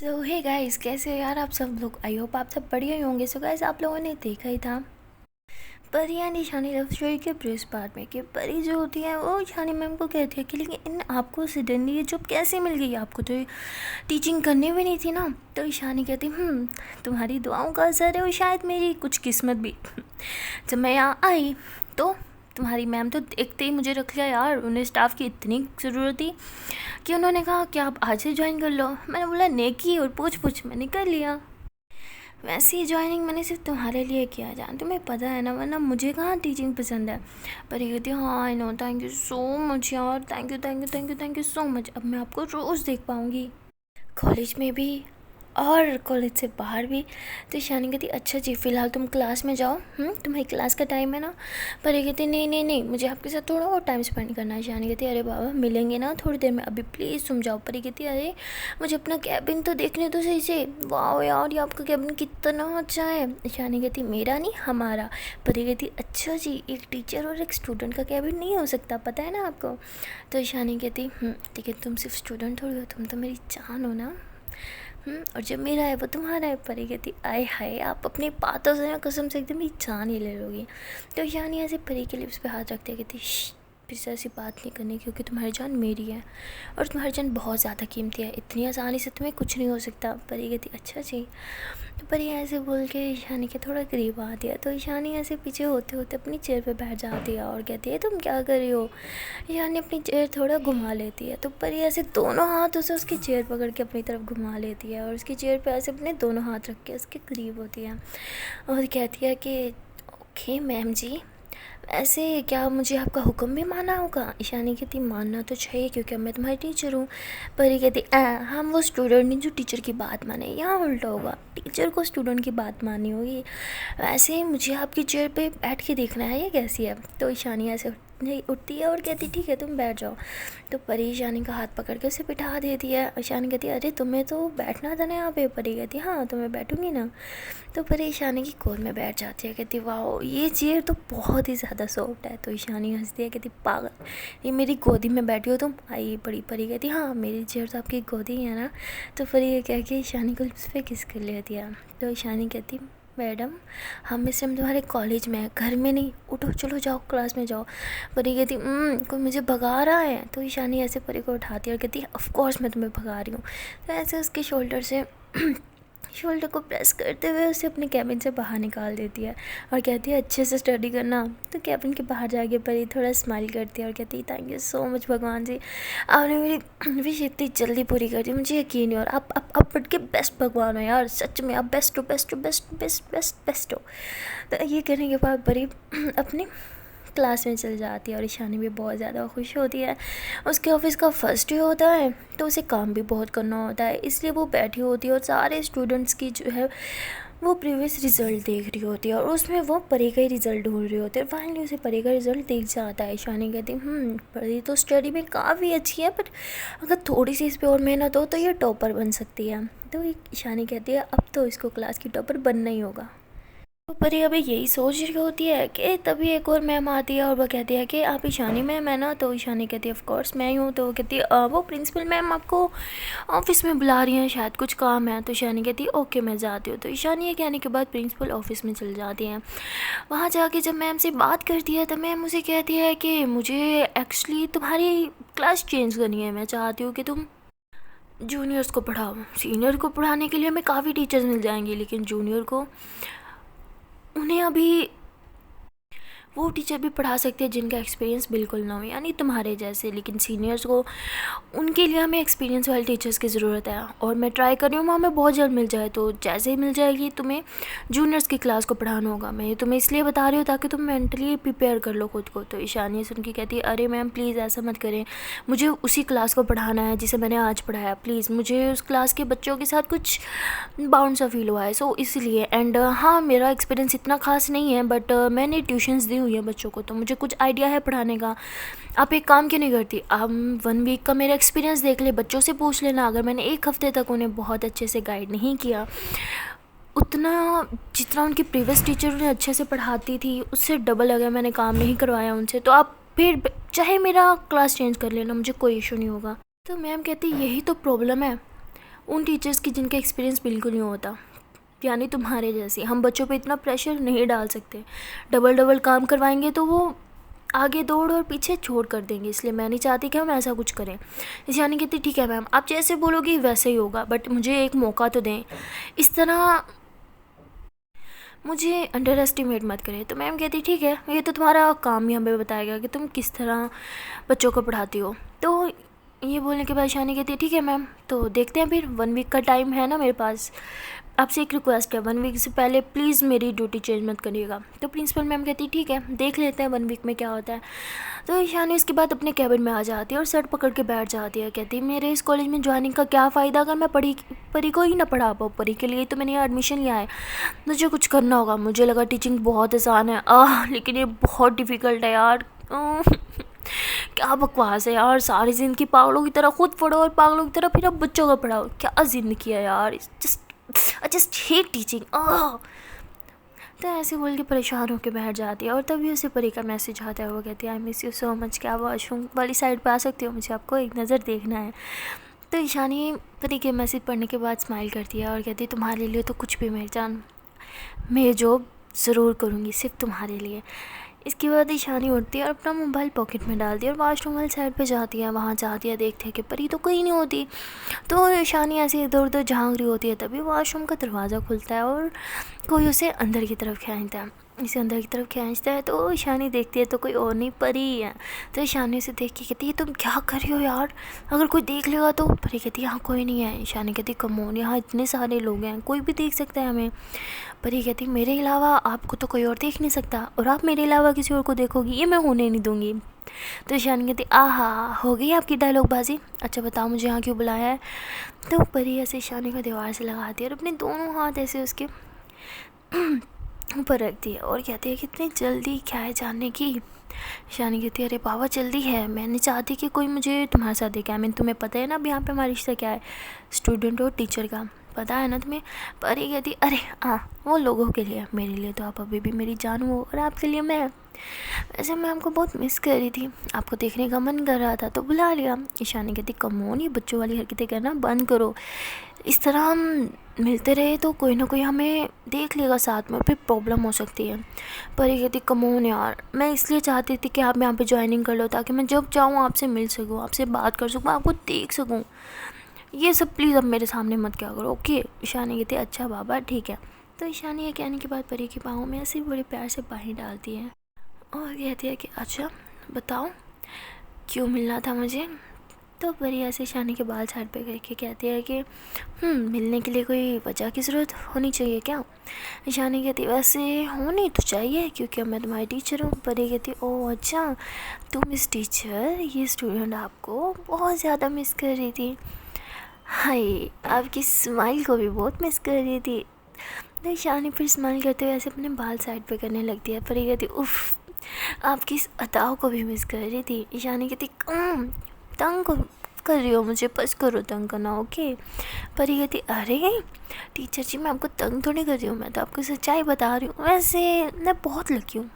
तो hey guys, कैसे हो यार आप सब लोग। आई होप आप सब बढ़िया ही होंगे। सो गाइस, आप लोगों ने देखा ही था परी एंड ईशानी लव स्टोरी के प्रेस पार्ट में कि परी जो होती है वो ईशानी मैम को कहती है कि लेकिन आपको सडनली ये जॉब कैसे मिल गई, आपको तो टीचिंग करनी भी नहीं थी ना। तो ईशानी कहती तुम्हारी दुआओं का असर है और शायद मेरी कुछ किस्मत भी। जब मैं यहाँ आई तो तुम्हारी मैम तो देखते ही मुझे रख लिया यार। उन्हें स्टाफ की इतनी ज़रूरत थी कि उन्होंने कहा कि आप आज ही ज्वाइन कर लो। मैंने बोला नेकी और पूछ मैंने कर लिया। वैसे ही ज्वाइनिंग मैंने सिर्फ तुम्हारे लिए किया जान, तुम्हें पता है ना, वरना मुझे कहाँ टीचिंग पसंद है। पर ये कहती है हाँ I know, thank you so much यार, thank you thank you thank you thank you so much. अब मैं आपको रोज़ देख पाऊँगी कॉलेज में भी और कॉलेज से बाहर भी। तो ईशानी कहती अच्छा जी फ़िलहाल तुम क्लास में जाओ, तुम्हारी क्लास का टाइम है ना। पर ये कहती नहीं नहीं नहीं, मुझे आपके साथ थोड़ा और टाइम स्पेंड करना है। ईशानी कहती अरे बाबा मिलेंगे ना थोड़ी देर में, अभी प्लीज़ तुम जाओ। पर ये कहती अरे मुझे अपना कैबिन तो देखने दो सही से। वाह यार ये आपका कैबिन कितना अच्छा है। ईशानी कहती मेरा नहीं हमारा। पर ये कहती अच्छा जी, एक टीचर और एक स्टूडेंट का कैबिन नहीं हो सकता, पता है ना आपको। तो ईशानी कहती लेकिन तुम सिर्फ स्टूडेंट थोड़ी हो, तुम तो मेरी जान हो ना। और जब मेरा है वो तुम्हारा है। परी कहती आय हाय, आप अपनी बातों से ना कसम से एकदम ही जान ही ले लोगी। तो यानी ऐसे परी के लिप्स पे हाथ रखते कहती फिर से ऐसी बात नहीं करनी, क्योंकि तुम्हारी जान मेरी है और तुम्हारी जान बहुत ज़्यादा कीमती है, इतनी आसानी से तुम्हें कुछ नहीं हो सकता। परी कहती अच्छा जी। तो परी ऐसे बोल के ईशानी के थोड़ा करीब आती है। तो ईशानी ऐसे पीछे होते होते अपनी चेयर पे बैठ जाती है और कहती है तुम क्या कर रही हो। ईशानी अपनी चेयर थोड़ा घुमा लेती है। तो परी ऐसे दोनों हाथों से उसकी चेयर पकड़ के अपनी तरफ घुमा लेती है और उसकी चेयर पे ऐसे अपने दोनों हाथ रख के उसके करीब होती है और कहती है कि ओके मैम जी, ऐसे क्या मुझे आपका हुक्म भी माना होगा। ईशानी कहती मानना तो चाहिए क्योंकि अब मैं तुम्हारी टीचर हूँ। परी कहती हम वो स्टूडेंट नहीं जो टीचर की बात माने, यहाँ उल्टा होगा, टीचर को स्टूडेंट की बात माननी होगी। वैसे मुझे आपकी चेयर पे बैठ के देखना है ये कैसी है। तो ईशानी ऐसे उठती है और कहती ठीक है तुम बैठ जाओ। तो परी ईशानी का हाथ पकड़ के उसे बिठा देती है। ईशानी कहती है अरे तुम्हें तो बैठना था ना यहाँ पे। परी कहती हाँ तो मैं बैठूँगी ना। तो परी ईशानी की गोद में बैठ जाती है। कहती वाह ये चेयर तो बहुत ही ज़्यादा सॉफ्ट है। तो ईशानी हंसती है, कहती पागल, ये मेरी गोदी में बैठी हो तुम। आई बड़ी परी कहती हाँ मेरी चेयर तो आपकी गोदी है ना। तो परी ये कह के ईशानी को लिप्स पे किस कर लेती है। तो ईशानी कहती मैडम हम इस टाइम तुम्हारे कॉलेज में है, घर में नहीं, उठो चलो जाओ क्लास में जाओ। परी कहती कोई मुझे भगा रहा है। तो ईशानी ऐसे परी को उठाती है और कहती ऑफ कोर्स मैं तुम्हें भगा रही हूँ। तो ऐसे उसके शोल्डर से शोल्डर को प्रेस करते हुए उसे अपने कैबिन से बाहर निकाल देती है और कहती है अच्छे से स्टडी करना। तो कैबिन के बाहर जाके परी थोड़ा स्माइल करती है और कहती है थैंक यू सो मच भगवान जी, आपने मेरी विश इतनी जल्दी पूरी कर दी, मुझे यकीन है। और आप बट के बेस्ट भगवान हो यार, सच में आप बेस्ट हो बेस्ट हो बेस्ट बेस्ट बेस्ट बेस्ट हो। तो ये करने के बाद परी अपनी क्लास में चल जाती है और ईशानी भी बहुत ज़्यादा खुश होती है। उसके ऑफिस का फर्स्ट डे होता है तो उसे काम भी बहुत करना होता है, इसलिए वो बैठी होती है और सारे स्टूडेंट्स की जो है वो प्रीवियस रिज़ल्ट देख रही होती है और उसमें वो परी का ही रिज़ल्ट ढूंढ रही होती है। फाइनली उसे परी का रिज़ल्ट दिख जाता है। ईशानी कहती परी तो स्टडी में काफ़ी अच्छी है, बट अगर थोड़ी सी इस पर और मेहनत हो तो ये टॉपर बन सकती है। तो ईशानी कहती है अब तो इसको क्लास की टॉपर बनना ही होगा। तो परी अभी यही सोच रही होती है कि तभी एक और मैम आती है और वो कहती है कि आप ईशानी मैम है ना। तो ईशानी कहती है ऑफ कोर्स मैं ही हूँ। तो वो कहती है वो प्रिंसिपल मैम आपको ऑफिस में बुला रही हैं, शायद कुछ काम है। तो ईशानी कहती है ओके मैं जाती हूँ। तो ईशानी ये कहने के बाद प्रिंसिपल ऑफिस में चल जाती हैं। वहाँ जाके जब मैम से बात करती है तो मैम उसे कहती है कि मुझे एक्चुअली तुम्हारी क्लास चेंज करनी है, मैं चाहती हूँ कि तुम जूनियर्स को पढ़ाओ। सीनियर को पढ़ाने के लिए हमें काफ़ी टीचर्स मिल जाएंगे, लेकिन जूनियर को उन्हें अभी वो टीचर भी पढ़ा सकते हैं जिनका एक्सपीरियंस बिल्कुल ना हो, यानी तुम्हारे जैसे। लेकिन सीनियर्स को उनके लिए हमें एक्सपीरियंस वाले टीचर्स की ज़रूरत है और मैं ट्राई कर रही हूँ हमें बहुत जल्द मिल जाए। तो जैसे ही मिल जाएगी तुम्हें जूनियर्स की क्लास को पढ़ाना होगा। मैं तुम्हें इसलिए बता रही हूँ ताकि तुम मेंटली प्रिपेयर कर लो खुद को। तो ईशानी सुन के कहती है अरे मैम प्लीज़ ऐसा मत करें, मुझे उसी क्लास को पढ़ाना है जिसे मैंने आज पढ़ाया, प्लीज़ मुझे उस क्लास के बच्चों के साथ कुछ बाउंड सा फील हुआ है, सो इसलिए। एंड हाँ मेरा एक्सपीरियंस इतना खास नहीं है, बट मैंने ट्यूशन्स दी हुई है बच्चों को, तो मुझे कुछ आइडिया है पढ़ाने का। आप एक काम क्यों नहीं करती, आप 1 वीक का मेरा एक्सपीरियंस देख ले, बच्चों से पूछ लेना। अगर मैंने 1 हफ्ते तक उन्हें बहुत अच्छे से गाइड नहीं किया, उतना जितना उनकी प्रीवियस टीचर उन्हें अच्छे से पढ़ाती थी उससे डबल अगर मैंने काम नहीं करवाया उनसे, तो आप फिर चाहे मेरा क्लास चेंज कर लेना, मुझे कोई इशू नहीं होगा। तो मैम कहती यही तो प्रॉब्लम है, उन टीचर्स की जिनका एक्सपीरियंस बिल्कुल नहीं होता, यानी तुम्हारे जैसी। हम बच्चों पे इतना प्रेशर नहीं डाल सकते, डबल डबल काम करवाएंगे तो वो आगे दौड़ और पीछे छोड़ कर देंगे, इसलिए मैं नहीं चाहती कि हम ऐसा कुछ करें। इस यानी कहती ठीक है मैम, आप जैसे बोलोगी वैसे ही होगा, बट मुझे एक मौका तो दें, इस तरह मुझे अंडर एस्टिमेट मत करें। तो मैम कहती ठीक है, ये तो तुम्हारा काम ही हमें बताएगा कि तुम किस तरह बच्चों को पढ़ाती हो। तो ये बोलने के बाद शानी कहती है ठीक है मैम, तो देखते हैं फिर, 1 वीक का टाइम है ना मेरे पास, आपसे एक रिक्वेस्ट है, 1 वीक से पहले प्लीज़ मेरी ड्यूटी चेंज मत करिएगा। तो प्रिंसिपल मैम कहती ठीक है, देख लेते हैं 1 वीक में क्या होता है। तो ईशानी उसके बाद अपने कैबिन में आ जाती है और सर पकड़ के बैठ जाती है। कहती है मेरे इस कॉलेज में ज्वाइनिंग का क्या फ़ायदा अगर मैं परी को ही ना पढ़ा पाऊँ। परी के लिए तो मैंने यहाँ एडमिशन लिया है, मुझे कुछ करना होगा। मुझे लगा टीचिंग बहुत आसान है, लेकिन ये बहुत डिफ़िकल्ट है यार। क्या बकवास है यार, सारी ज़िंदगी पागलों की तरह खुद पढ़ो और पागलों की तरह फिर अब बच्चों को पढ़ाओ। क्या ज़िंदगी है यार, आई जस्ट हेट टीचिंग। तो ऐसे बोल के परेशान होकर बैठ जाती है। और तभी उसे परी का मैसेज आता है, वो कहती है I miss you so much, क्या वॉशरूम वाली साइड पे आ सकती हो, मुझे आपको एक नज़र देखना है। तो ईशानी परी के मैसेज पढ़ने के बाद स्माइल करती है और कहती है तुम्हारे लिए तो कुछ भी मेरी जान, मैं जॉब ज़रूर करूँगी सिर्फ तुम्हारे लिए। इसके बाद ईशानी उठती है और अपना मोबाइल पॉकेट में डालती है और वॉशरूम वाली साइड पे जाती है। वहाँ जाती है, देखती है कि परी तो कहीं नहीं होती। तो ईशानी ऐसे इधर उधर झांक रही होती है, तभी वॉशरूम का दरवाज़ा खुलता है और कोई उसे अंदर की तरफ खींचता है। इसे अंदर की तरफ खींचता है तो ईशानी देखती है तो कोई और नहीं, परी है। तो ईशानी उसे देख के कहती है तुम क्या कर रही हो यार, अगर कोई देख लेगा तो। परी कहती है यहाँ कोई नहीं है। ईशानी कहती कमोन, यहाँ इतने सारे लोग हैं, कोई भी देख सकता है हमें। परी कहती मेरे अलावा आपको तो कोई और देख नहीं सकता, और आप मेरे अलावा किसी और को देखोगी ये मैं होने नहीं दूँगी। तो ईशानी कहती आहा हो गई आपकी डायलॉग बाजी, अच्छा बताओ मुझे यहाँ क्यों बुलाया है। तो परी ऐसे ईशानी को दीवार से लगाती है और अपने दोनों हाथ ऐसे उसके ऊपर रखती है और कहती है कितनी जल्दी क्या है जानने की। ईशानी कहती है अरे बाबा जल्दी है, मैं नहीं चाहती कि कोई मुझे तुम्हारे साथ देखे। आई मीन तुम्हें पता है ना अब यहाँ पे हमारा रिश्ता क्या है, स्टूडेंट और टीचर का, पता है ना तुम्हें। परी कहती अरे हाँ वो लोगों के लिए, मेरे लिए तो आप अभी भी मेरी जान हो और आपके लिए मैं। वैसे मैं आपको बहुत मिस कर रही थी, आपको देखने का मन कर रहा था तो बुला लिया। ईशानी कहती कमोन ये बच्चों वाली हरकतें करना बंद करो, इस तरह हम मिलते रहे तो कोई ना कोई हमें देख लेगा साथ में, फिर प्रॉब्लम हो सकती है। परी कहती कमोन यार, मैं इसलिए चाहती थी कि आप यहाँ पे ज्वाइनिंग कर लो ताकि मैं जब चाहूँ आपसे मिल सकूँ, आपसे बात कर सकूँ, आपको देख सकूँ। ये सब प्लीज़ अब मेरे सामने मत क्या करो, ओके। ईशानी कहती है अच्छा बाबा ठीक है। तो ईशानी ये कहने के बाद परी की बाहों में ऐसे बड़े प्यार से बाहें डालती है और कहती है कि अच्छा बताओ क्यों मिलना था मुझे। तो परी ऐसे ईशानी के बाल साइड पे करके कहती है कि मिलने के लिए कोई वजह की ज़रूरत होनी चाहिए क्या। ईशानी कहती वैसे होनी तो चाहिए क्योंकि मैं तुम्हारी टीचर हूँ। परी कहती ओह अच्छा तुम मिस टीचर, ये स्टूडेंट आपको बहुत ज़्यादा मिस कर रही थी, हाय आपकी स्माइल को भी बहुत मिस कर रही थी। तो ईशानी फिर स्माइल करते हुए ऐसे अपने बाल साइड पे करने लगती है। परी कहती उफ़ आपकी इस अदाओं को भी मिस कर रही थी। ईशानी कहती तंग कर रही हो मुझे, बस करो तंग करना, ओके। परी कहती अरे टीचर जी मैं आपको तंग थोड़ी कर रही हूँ, मैं तो आपको सच्चाई बता रही हूँ, वैसे मैं बहुत लकी हूँ,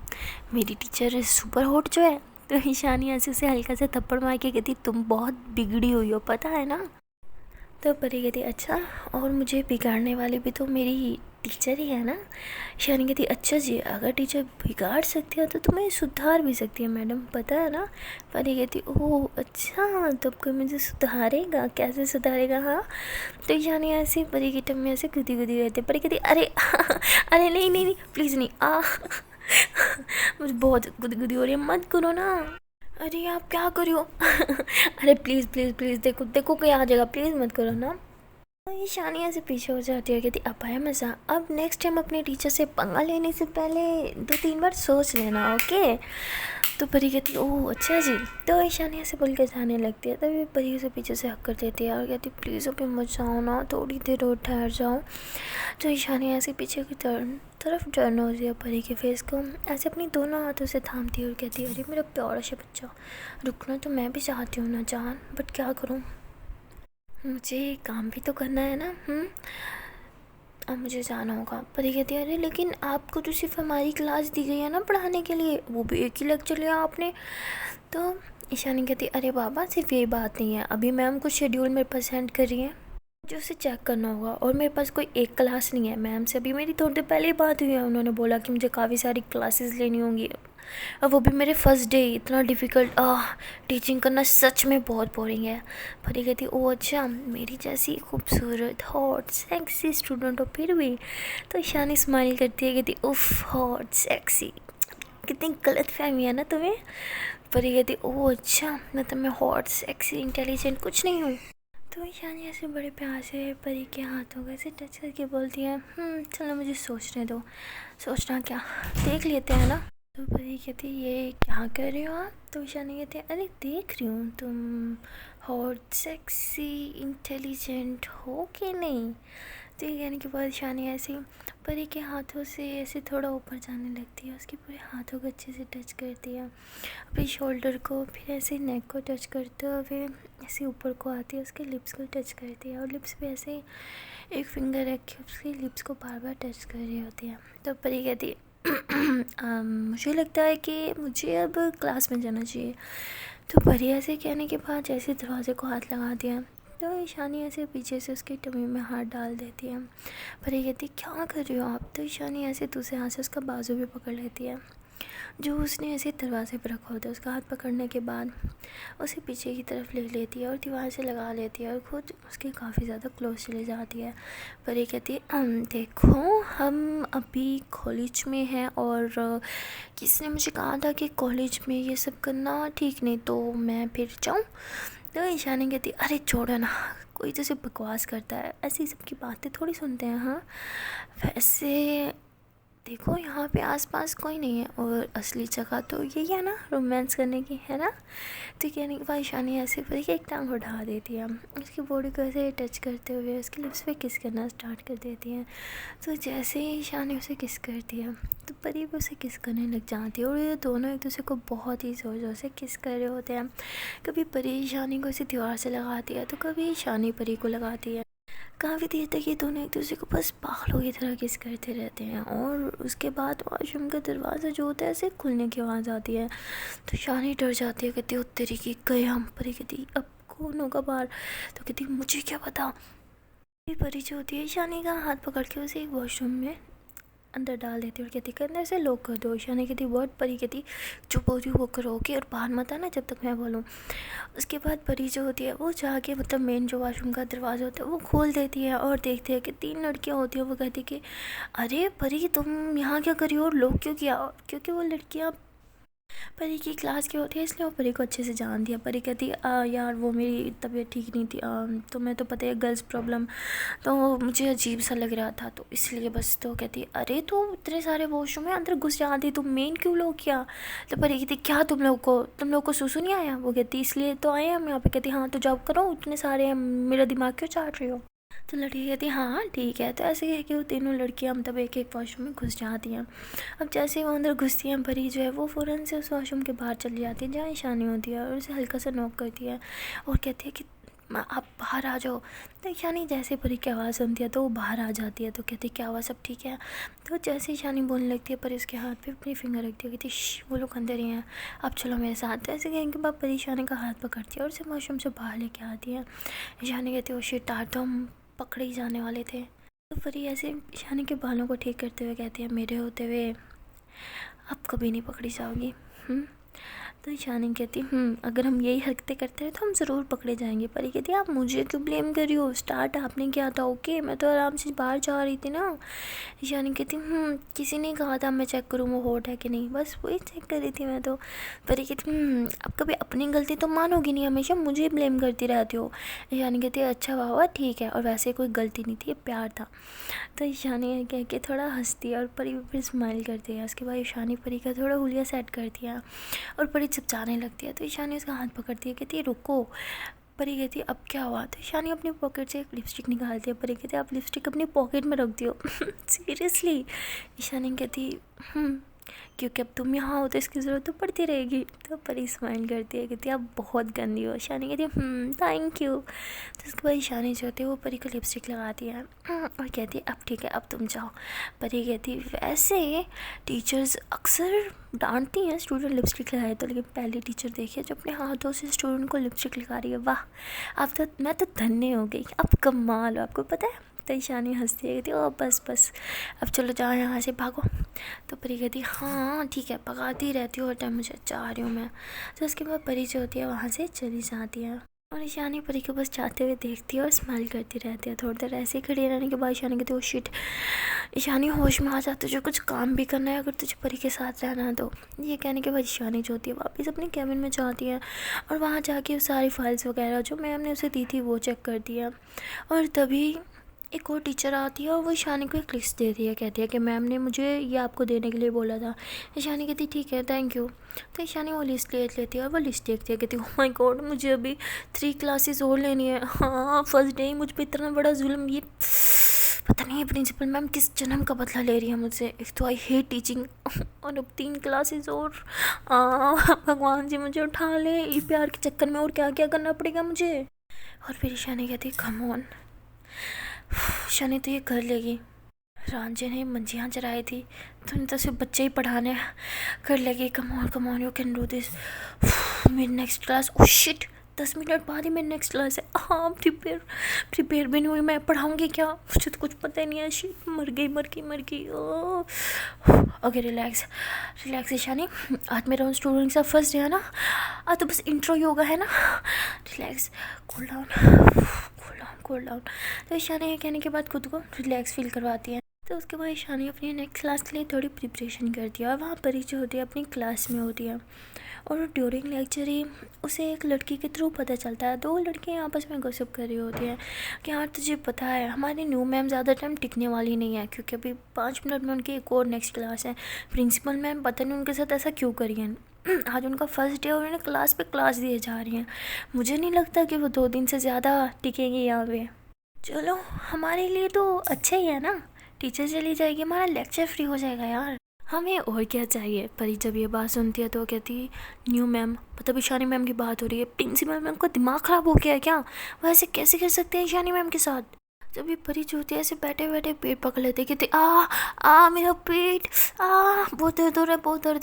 मेरी टीचर सुपर हॉट जो है। तो ईशानी ऐसे उसे हल्का सा थप्पड़ मार के कहती तुम बहुत बिगड़ी हुई हो पता है ना। तो परी कहती अच्छा और मुझे बिगाड़ने वाली भी तो मेरी टीचर ही है ना। ईशानी कहती अच्छा जी अगर टीचर बिगाड़ सकती है तो तुम्हें सुधार भी सकती है मैडम, पता है ना। परी कहती ओह अच्छा तो अब कोई मुझे सुधारेगा, कैसे सुधारेगा हाँ। तो ईशानी ऐसे परी की टम्मी ऐसे गुदी गुदी रहती है। परी कहती अरे अरे नहीं नहीं नहीं प्लीज़ नहीं मुझे बहुत गुदी गुदी हो रही है, मत करो ना। अरे आप क्या कर रहे हो अरे प्लीज़ प्लीज़ प्लीज़ देखो देखो कोई आ जाएगा, प्लीज़ मत करो ना। ये शानिया से पीछे हो जाती है, कहती अब आया मज़ा, अब नेक्स्ट टाइम अपने टीचर से पंगा लेने से पहले 2-3 बार सोच लेना, ओके। तो परी कहती ओह अच्छा जी। तो ईशानिया से बोल के जाने लगती है, तभी परी उसे पीछे से हक कर देती है और कहती प्लीज़ अभी मत जाओ ना, थोड़ी देर और ठहर जाओ। तो ईशानिया से पीछे की तरफ टर्न होती है, परी के फेस को ऐसे अपनी दोनों हाथों से थामती है और कहती है अरे मेरा प्यारा सा बच्चा, रुकना तो मैं भी चाहती हूँ ना जान, बट क्या करूँ, मुझे काम भी तो करना है ना। अब मुझे जाना होगा। परी कहती है अरे लेकिन आपको तो सिर्फ हमारी क्लास दी गई है ना पढ़ाने के लिए, वो भी एक ही लेक्चर लिया आपने। तो ईशानी कहती अरे बाबा सिर्फ ये बात नहीं है, अभी मैम कुछ शेड्यूल मेरे पास सेंड कर रही है, जो उसे चेक करना होगा, और मेरे पास कोई एक क्लास नहीं है। मैम से अभी मेरी थोड़ी देर पहले ही बात हुई है, उन्होंने बोला कि मुझे काफ़ी सारी क्लासेस लेनी होंगी, और वो भी मेरे फर्स्ट डे। इतना डिफ़िकल्ट टीचिंग करना सच में बहुत बोरिंग है। परी कहती ओह अच्छा, मेरी जैसी खूबसूरत हॉट सेक्सी स्टूडेंट हो फिर भी। तो ईशानी स्माइल करती है, कहती उफ हॉट सेक्सी, कितनी गलत फहमी है ना तुम्हें। परी कहती ओह अच्छा, मतलब मैं हॉट सेक्सी इंटेलिजेंट कुछ नहीं हूँ। तो ईशानी ऐसे बड़े प्यार से परी के हाथों को ऐसे टच करके बोलती है चलो मुझे सोचने दो। सोचना क्या, देख लेते हैं ना। तो परी कहती ये क्या कर रहे हो आप। तो ईशानी कहती है अरे देख रही हूँ तुम हॉट सेक्सी इंटेलिजेंट हो कि नहीं। तो ये कहने के बाद ईशानी ऐसे परी के हाथों से ऐसे थोड़ा ऊपर जाने लगती है, उसके पूरे हाथों को अच्छे से टच करती है, अपने शोल्डर को, फिर ऐसे नेक को टच करते हुए ऐसे ऊपर को आती है, उसके लिप्स को टच करती है, और लिप्स पे ऐसे एक फिंगर रख के उसके लिप्स को बार बार टच कर रही होती है। तो परी कहती है मुझे लगता है कि मुझे अब क्लास में जाना चाहिए। तो परी ऐसे कहने के बाद जैसे दरवाजे को हाथ लगा दिया, तो ईशानी ऐसे पीछे से उसकी टमी में हाथ डाल देती है। परी कहती क्या कर रही हो आप। तो ईशानी ऐसे दूसरे हाथ से उसका बाजू भी पकड़ लेती है, जो उसने ऐसे दरवाजे पर रखा होता है। उसका हाथ पकड़ने के बाद उसे पीछे की तरफ ले लेती है और दीवार से लगा लेती है, और खुद उसके काफ़ी ज़्यादा क्लोज चली जाती है। पर ये कहती है देखो हम अभी कॉलेज में हैं, और किसी ने मुझे कहा था कि कॉलेज में ये सब करना ठीक नहीं, तो मैं फिर जाऊँ। तो ईशानी कहती अरे छोड़ो ना, कोई तो सिर्फ बकवास करता है, ऐसी सबकी बातें थोड़ी सुनते हैं। हाँ वैसे देखो यहाँ पे आसपास कोई नहीं है, और असली जगह तो यही है ना रोमांस करने की, है ना। तो कहने के बाद ईशानी ऐसे परी की एक टांग उठा देती है, उसकी बॉडी को ऐसे टच करते हुए उसके लिप्स पे किस करना स्टार्ट कर देती है। तो जैसे ही ईशानी उसे किस करती है, तो परी भी उसे किस करने लग जाती है, और ये दोनों एक दूसरे को बहुत ही ज़ोर ज़ोर से किस कर रहे होते हैं। कभी परी ईशानी को इसे दीवार से लगाती है, तो कभी ईशानी परी को लगाती है। काफ़ी देर तक ये दोनों एक दूसरे को बस पागलों की तरह किस करते रहते हैं, और उसके बाद वॉशरूम का दरवाज़ा जो होता है ऐसे खुलने की आवाज़ आती है। तो शानी डर जाती है, कहती तेरी की गए हम। परी कहती अब कौन होगा बाहर। तो कहती मुझे क्या पता। परी जो होती है शानी का हाथ पकड़ के उसे एक वॉशरूम में अंदर डाल देती है, और कहती अंदर से लॉक कर दो। ईशानी कहती वर्ड। परी कहती जो बोल रही वो करोगे, और बाहर मत आना जब तक मैं बोलूँ। उसके बाद परी जो होती है वो जाके मतलब मेन जो वॉशरूम का दरवाज़ा होता है वो खोल देती है, और देखती है कि 3 लड़कियाँ होती हैं। वो कहती कि अरे परी तुम यहाँ क्या करी हो, और लॉक क्यों किया। क्योंकि वो लड़कियाँ परी की क्लास की होती है, इसलिए वो परी को अच्छे से जानती है। परी कहती यार वो मेरी तबीयत ठीक नहीं थी, तो मैं तो पता है गर्ल्स प्रॉब्लम, तो मुझे अजीब सा लग रहा था, तो इसलिए बस। तो कहती अरे तो इतने सारे वॉशरूम में अंदर घुस जाती, तुम मेन क्यों लोग किया। तो परी कहती क्या तुम लोग को सुसु नहीं आया। वो कहती इसलिए तो आए हम यहाँ पे। कहती हाँ तो जॉब करो, इतने सारे हैं, मेरा दिमाग क्यों चाट रही हो। तो लड़की कहती हाँ ठीक है। तो ऐसे कह के वो तीनों लड़कियाँ मतलब एक एक वॉशरूम में घुस जाती हैं। अब जैसे ही वो अंदर घुसती हैं, परी जो है वो फ़ौरन से उस वॉशरूम के बाहर चली जाती है जहाँ ईशानी होती है, और उसे हल्का सा नॉक करती है, और कहती है कि आप बाहर आ जाओ। तो ईशानी जैसे परी की आवाज़ सुनती है तो वो बाहर आ जाती है। तो कहती क्या हुआ, सब ठीक है। तो जैसे ईशानी बोलने लगती है, परी उसके हाथ पे अपनी फिंगर रखती है, कहती वो लोग अंदर ही हैं, अब चलो मेरे साथ। तो ऐसे कहने के बाद परी ईशानी का हाथ पकड़ती है और उसे वॉशरूम से बाहर लेके आती है। ईशानी कहती है ओ शिट, आज तो हम पकड़े ही जाने वाले थे। तो परी ऐसे ईशानी के बालों को ठीक करते हुए कहती है मेरे होते हुए अब कभी नहीं पकड़ी जाओगी। तो ईशानी कहती अगर हम यही हरकतें करते रहे तो हम ज़रूर पकड़े जाएंगे। परी कहती आप मुझे क्यों ब्लेम कर रही हो, स्टार्ट आपने किया था। ओके मैं तो आराम से बाहर जा रही थी ना। ईशानी कहती किसी ने कहा था मैं चेक करूँ वो हॉट है कि नहीं, बस वही चेक कर रही थी मैं तो। परी कहती अब कभी अपनी गलती तो मानोगी नहीं, हमेशा मुझे ब्लेम करती रहती हो। ईशानी कहती अच्छा वाह ठीक है, और वैसे कोई गलती नहीं थी, ये प्यार था। तो ईशानी कह के थोड़ा हंसती है, और परी फिर स्माइल करती है। उसके बाद ईशानी परी का थोड़ा हुलिया सेट करती है, और परी जब जाने लगती है तो ईशानी उसका हाथ पकड़ती है, कहती है रुको। परी कहती है अब क्या हुआ। तो ईशानी अपनी पॉकेट से एक लिपस्टिक निकालती है। परी कहती है आप लिपस्टिक अपनी पॉकेट में रख दियो सीरियसली। ईशानी कहती क्योंकि अब तुम यहाँ हो तो इसकी ज़रूरत तो पड़ती रहेगी। तो परी स्माइल करती है, कहती है आप बहुत गंदी हो। शानी कहती है थैंक यू। तो उसके बाद शानी जो होती है वो परी को लिपस्टिक लगाती है और कहती है अब ठीक है, अब तुम जाओ। परी कहती है वैसे टीचर्स अक्सर डांटती हैं स्टूडेंट लिपस्टिक लगाए तो, लेकिन पहली टीचर देखिए जो अपने हाथों से स्टूडेंट को लिपस्टिक लगा रही है। वाह, अब तो मैं तो धन्य हो गई, अब कमाल हो, आपको पता है। तो ईशानी हंसती है, कहती है ओ बस बस अब चलो जाओ यहाँ से, भागो। तो परी कहती है हाँ ठीक है, पकाती रहती हो हर टाइम, मुझे जा रही हूँ मैं। तो उसके बाद परी जो होती है वहाँ से चली जाती है और ईशानी परी को बस जाते हुए देखती है और स्माइल करती रहती है। थोड़ी देर ऐसे ही खड़ी रहने के बाद ईशानी कहती है ओ शिट। ईशानी होश में आ जाती है, जो कुछ काम भी करना है अगर तुझे परी के साथ रहना है तो। ये कहने के बाद ईशानी जो होती है वापस अपने कैबिन में जाती है और वहाँ जाके सारी फाइल्स वगैरह जो मैम ने उसे दी थी वो चेक करती है। और तभी एक और टीचर आती है और वो ईशानी को एक लिस्ट देती है, कहती है कि मैम ने मुझे ये आपको देने के लिए बोला था। ईशानी कहती ठीक है थैंक यू। तो ईशानी वो लिस्ट ले लेती है और वो लिस्ट देखती है, कहती है ओह माय गॉड मुझे अभी 3 क्लासेस और लेनी है। हाँ फर्स्ट डे ही मुझ पर इतना बड़ा जुल्म, ये पता नहीं है प्रिंसिपल मैम किस जन्म का बदला ले रही है मुझसे। एक तो आई हेट टीचिंग और अब 3 क्लासेस और। भगवान जी मुझे उठा ले, ये प्यार के चक्कर में और क्या क्या करना पड़ेगा मुझे। और फिर ईशानी कहती है कम ऑन शनि तो ये कर लेगी, रांझे ने मंजियाँ चराई थी तो नहीं तो सिर्फ बच्चे ही पढ़ाने, कर लेगी। Come on you can do this. मेरी next class, oh shit 10 minute बाद ही मेरी नेक्स्ट क्लास है। हाँ प्रिपेयर भी नहीं हुई, मैं पढ़ाऊँगी क्या, मुझे तो कुछ पता ही नहीं है। शिट मर गई। ओके रिलैक्स ईशानी, आज मेरा उन स्टूडेंट का फर्स्ट डे है ना, आज तो बस इंट्रो योगा है ना, रिलैक्स कूल डाउन। तो ईशानी ये कहने के बाद खुद को रिलैक्स फील करवाती है। तो उसके बाद ईशानी अपनी नेक्स्ट क्लास के लिए थोड़ी प्रिपरेशन करती है और वहाँ परी जो होती है अपनी क्लास में होती है और ड्यूरिंग लेक्चर ही उसे एक लड़की के थ्रू पता चलता है। 2 लड़कियाँ आपस में गॉसिप कर रही होती हैं कि यार तुझे पता है हमारी न्यू मैम ज़्यादा टाइम टिकने वाली नहीं है, क्योंकि अभी 5 मिनट में उनकी एक और नेक्स्ट क्लास है। प्रिंसिपल मैम पता नहीं उनके साथ ऐसा क्यों करी है, आज उनका फर्स्ट डे और उन्हें क्लास पे क्लास दिए जा रही हैं। मुझे नहीं लगता कि वो 2 दिन से ज़्यादा टिकेंगी यहाँ पे। चलो हमारे लिए तो अच्छा ही है ना, टीचर चली जाएगी, हमारा लेक्चर फ्री हो जाएगा यार, हमें और क्या चाहिए। परी जब ये बात सुनती है तो वो कहती न्यू मैम, मतलब ईशानी मैम की बात हो रही है, प्रिंसिपल मैम का दिमाग ख़राब हो गया है क्या, वो ऐसे कैसे कर सकते हैं ईशानी मैम के साथ। जब ये परी जो होती है ऐसे बैठे बैठे पेट पकड़ लेते, कहते मेरा पेट बहुत दर्द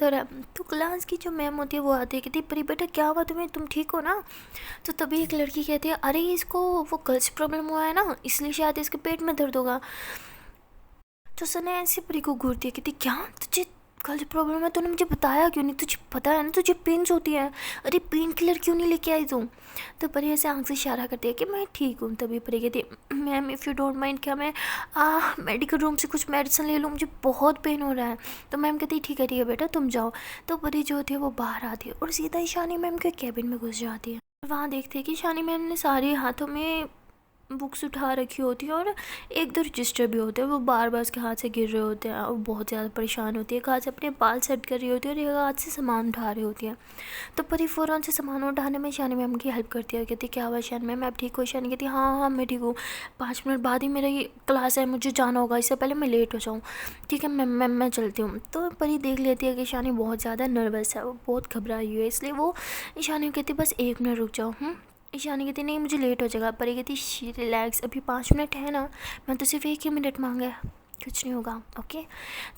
हो रहा है। तो क्लास की जो मैम होती है वो आती है, कहती परी बेटा क्या हुआ तुम्हें, तुम ठीक हो ना। तो तभी एक लड़की कहती है अरे इसको वो गल्स प्रॉब्लम हुआ है ना, इसलिए शायद इसके पेट में दर्द होगा। तो सना ऐसे परी को घूरती है, कहती क्या तुझे गल्स प्रॉब्लम है, तूने मुझे बताया क्यों नहीं, तुझे पता है ना तुझे पेन्स होती है, अरे पेन किलर क्यों नहीं लेके आई तुम। तो परी ऐसे आंख से इशारा करती है कि मैं ठीक हूँ। तभी परी कहती है ma'am if you don't mind क्या मैं मेडिकल रूम से कुछ मेडिसिन ले लूँ, मुझे बहुत पेन हो रहा है। तो मैम कहती है ठीक है बेटा तुम जाओ। तो परी जो होती है वो बाहर आती है और सीधा ईशानी मैम के कैबिन में घुस जाती है। वहाँ देखते हैं कि ईशानी मैम ने सारे हाथों में बुक्स उठा रखी होती है और 1-2 रजिस्टर भी होते हैं, वो बार बार उसके हाथ से गिर रहे होते हैं और बहुत ज़्यादा परेशान होती है। एक हाथ से अपने बाल सेट कर रही होती है और एक हाथ से सामान उठा रही होती है। तो परी फ़ौरन से सामान उठाने में ईशानी मैम की हेल्प करती है, कहती क्या हुआ ईशानी मैम आप ठीक हो। ईशानी कहती हाँ मैं ठीक हूँ, 5 मिनट बाद ही मेरा ये क्लास है, मुझे जाना होगा, इससे पहले मैं लेट हो जाऊँ। ठीक है मैम मैं चलती हूँ। तो परी देख लेती है कि ईशानी बहुत ज़्यादा नर्वस है, वो बहुत घबराई हुई है, इसलिए वो ईशानी कहती बस 1 मिनट रुक जाओ। ईशानी कहती नहीं मुझे लेट हो जाएगा। परी कहती रिलैक्स अभी 5 मिनट है ना, मैं तो सिर्फ 1 ही मिनट मांगा है, कुछ नहीं होगा ओके।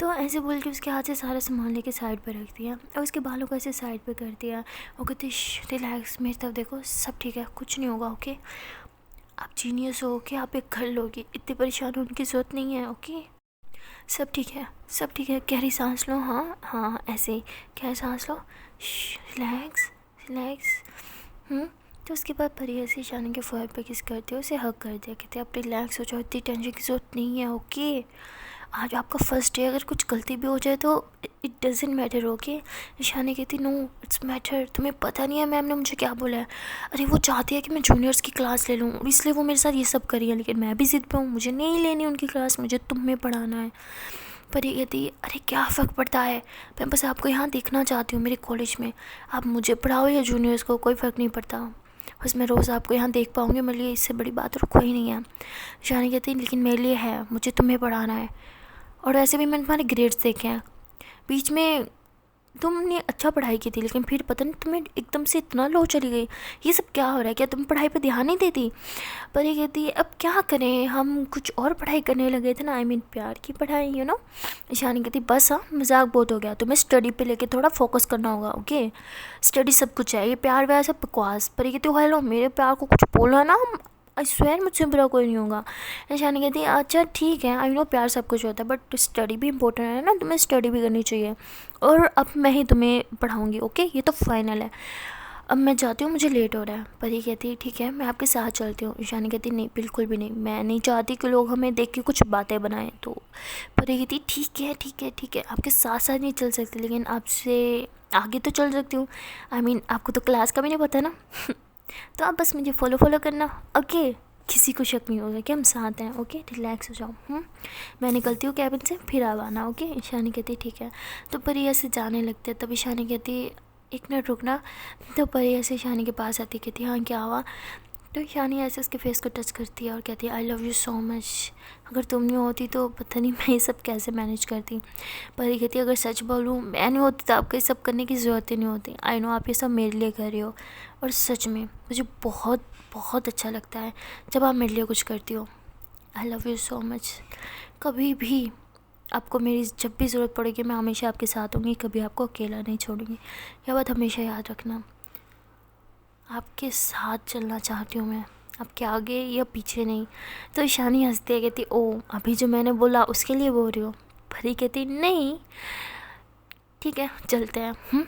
तो ऐसे बोल के उसके हाथ से सारा सामान लेके साइड पर रखती है और उसके बालों को ऐसे साइड पर कर दिया और कहती रिलैक्स मेरी तरफ देखो सब ठीक है, कुछ नहीं होगा ओके, आप जीनियस हो ओके, आप एक घर लोगे, इतने परेशान होने की ज़रूरत नहीं है ओके, सब ठीक है गहरी सांस लो, हाँ ऐसे ही गहरी सांस लो, रिलैक्स। तो उसके बाद परी ऐसे ईशानी के फोर पे किस करती है, उसे हक कर दिया, कहते आप रिलैक्स हो जाओ, इतनी टेंशन की ज़रूरत नहीं है ओके। आज आपका फर्स्ट डे, अगर कुछ गलती भी हो जाए तो it doesn't matter okay. Ishani कहती नो इट्स मैटर, तुम्हें पता नहीं है मैम ने मुझे क्या बोला है, अरे वो चाहती है कि मैं जूनियर्स की क्लास ले लूँ इसलिए वो मेरे साथ ये सब करी है, लेकिन मैं भी ज़िद पे हूँ, मुझे नहीं लेनी उनकी क्लास, मुझे तुम्हें पढ़ाना है। पर ये कहती अरे क्या फ़र्क पड़ता है, मैं बस आपको यहाँ देखना चाहती हूँ मेरे कॉलेज में, आप मुझे पढ़ाओ या जूनियर्स को कोई फ़र्क नहीं पड़ता, बस मैं रोज़ आपको यहाँ देख पाऊँगी, मेरे लिए इससे बड़ी बात और कोई नहीं है। ईशानी कहती लेकिन मेरे लिए है, मुझे तुम्हें पढ़ाना है और वैसे भी मैंने तुम्हारे ग्रेड्स देखे हैं, बीच में तुमने अच्छा पढ़ाई की थी लेकिन फिर पता नहीं तुम्हें एकदम से इतना लो चली गई, ये सब क्या हो रहा है, क्या तुम पढ़ाई पे ध्यान नहीं देती? पर ये कहती है अब क्या करें, हम कुछ और पढ़ाई करने लगे थे ना, आई मीन प्यार की पढ़ाई, ईशानी कहती बस हाँ मजाक बहुत हो गया, तुम्हें स्टडी पे लेके थोड़ा फोकस करना होगा, ओके? स्टडी सब कुछ है, ये प्यार व्यार सब बकवास। पर ये कहती हेलो मेरे प्यार को कुछ बोला ना, आई स्वेयर मुझसे बुरा कोई नहीं होगा। ईशानी कहती है अच्छा ठीक है, आई नो प्यार सब कुछ होता है बट स्टडी भी इम्पोर्टेंट है ना, तुम्हें स्टडी भी करनी चाहिए, और अब मैं ही तुम्हें पढ़ाऊँगी, ओके? ये तो फाइनल है, अब मैं जाती हूँ, मुझे लेट हो रहा है। परी कहती है ठीक है मैं आपके साथ चलती हूँ। ईशानी कहती नहीं बिल्कुल भी नहीं, मैं नहीं चाहती कि लोग हमें देख के कुछ बातें बनाएं। तो परी कहती ठीक है ठीक है ठीक है, आपके साथ साथ नहीं चल सकती लेकिन आपसे आगे तो चल सकती हूँ, आई मीन आपको तो क्लास का भी नहीं पता ना तो आप बस मुझे फॉलो करना, ओके? किसी को शक नहीं होगा कि हम साथ हैं, ओके? रिलैक्स हो जाओ। मैं निकलती हूँ कैबिन से, फिर आप आना, ओके? ईशानी कहती ठीक है। तो परी ऐसे जाने लगते हैं, तब ईशानी कहती एक मिनट रुकना। तो परी ऐसे ईशानी के पास आती, कहती हाँ क्या हुआ? तो ईशानी ऐसे उसके फेस को टच करती है और कहती है I love you so much, अगर तुम नहीं होती तो पता नहीं मैं ये सब कैसे मैनेज करती। परी कहती है अगर सच बोलूँ मैं नहीं होती तो आपको ये सब करने की ज़रूरत ही नहीं होती, आई नो आप ये सब मेरे लिए कर रहे हो, और सच में मुझे बहुत बहुत अच्छा लगता है जब आप मेरे लिए कुछ करती हो। I love you so much, कभी भी आपको मेरी जब भी ज़रूरत पड़ेगी मैं हमेशा आपके साथ होंगी, कभी आपको अकेला नहीं छोड़ूंगी, यह बात हमेशा याद रखना। आपके साथ चलना चाहती हूँ मैं, आपके आगे या पीछे नहीं। तो ईशानी हंसती है, कहती ओ अभी जो मैंने बोला उसके लिए बोल रही हो? परी कहती नहीं ठीक है चलते हैं,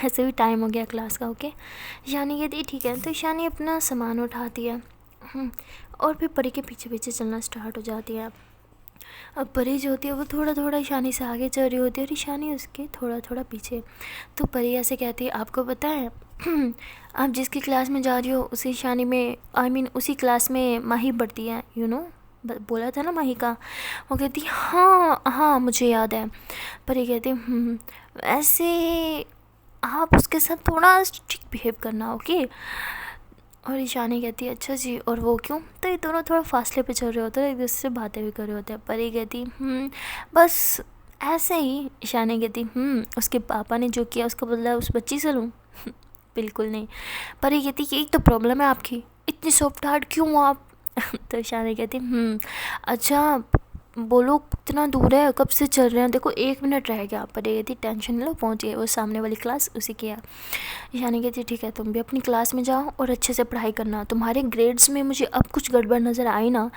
ऐसे भी टाइम हो गया क्लास का, ओके? ईशानी कहती ठीक है। तो ईशानी अपना सामान उठाती है और फिर परी के पीछे पीछे चलना स्टार्ट हो जाती है। अब परी जो होती है वो थोड़ा थोड़ा ईशानी से आगे चल रही होती है और ईशानी उसके थोड़ा थोड़ा पीछे। तो परी ऐसे कहती है आपको पता है आप जिसकी क्लास में जा रही हो उसी ईशानी में, आई मीन उसी क्लास में माही पढ़ती है, बोला था ना माही का। वो कहती हाँ हाँ मुझे याद है। परी कहती वैसे आप उसके साथ थोड़ा स्ट्रिक्ट बिहेव करना, ओके? और ईशानी कहती है अच्छा जी, और वो क्यों? तो ये दोनों थोड़ा फासले पे चल रहे होते हैं, एक दूसरे से बातें भी कर रहे होते हैं। परी कहती बस ऐसे ही। ईशानी कहती उसके पापा ने जो किया उसका बदला उस बच्ची से लूँ? बिल्कुल नहीं। परी कहती यही तो प्रॉब्लम है आपकी, इतनी सॉफ्ट हार्ट क्यों हो आप? तो ईशानी कहती अच्छा बोलो कितना दूर है, कब से चल रहे हैं? देखो 1 मिनट रह गया। परी कहती टेंशन नहीं लो, पहुँच गए, वो सामने वाली क्लास उसी की है। ईशानी कहती ठीक है तुम भी अपनी क्लास में जाओ और अच्छे से पढ़ाई करना, तुम्हारे ग्रेड्स में मुझे अब कुछ गड़बड़ नज़र आई ना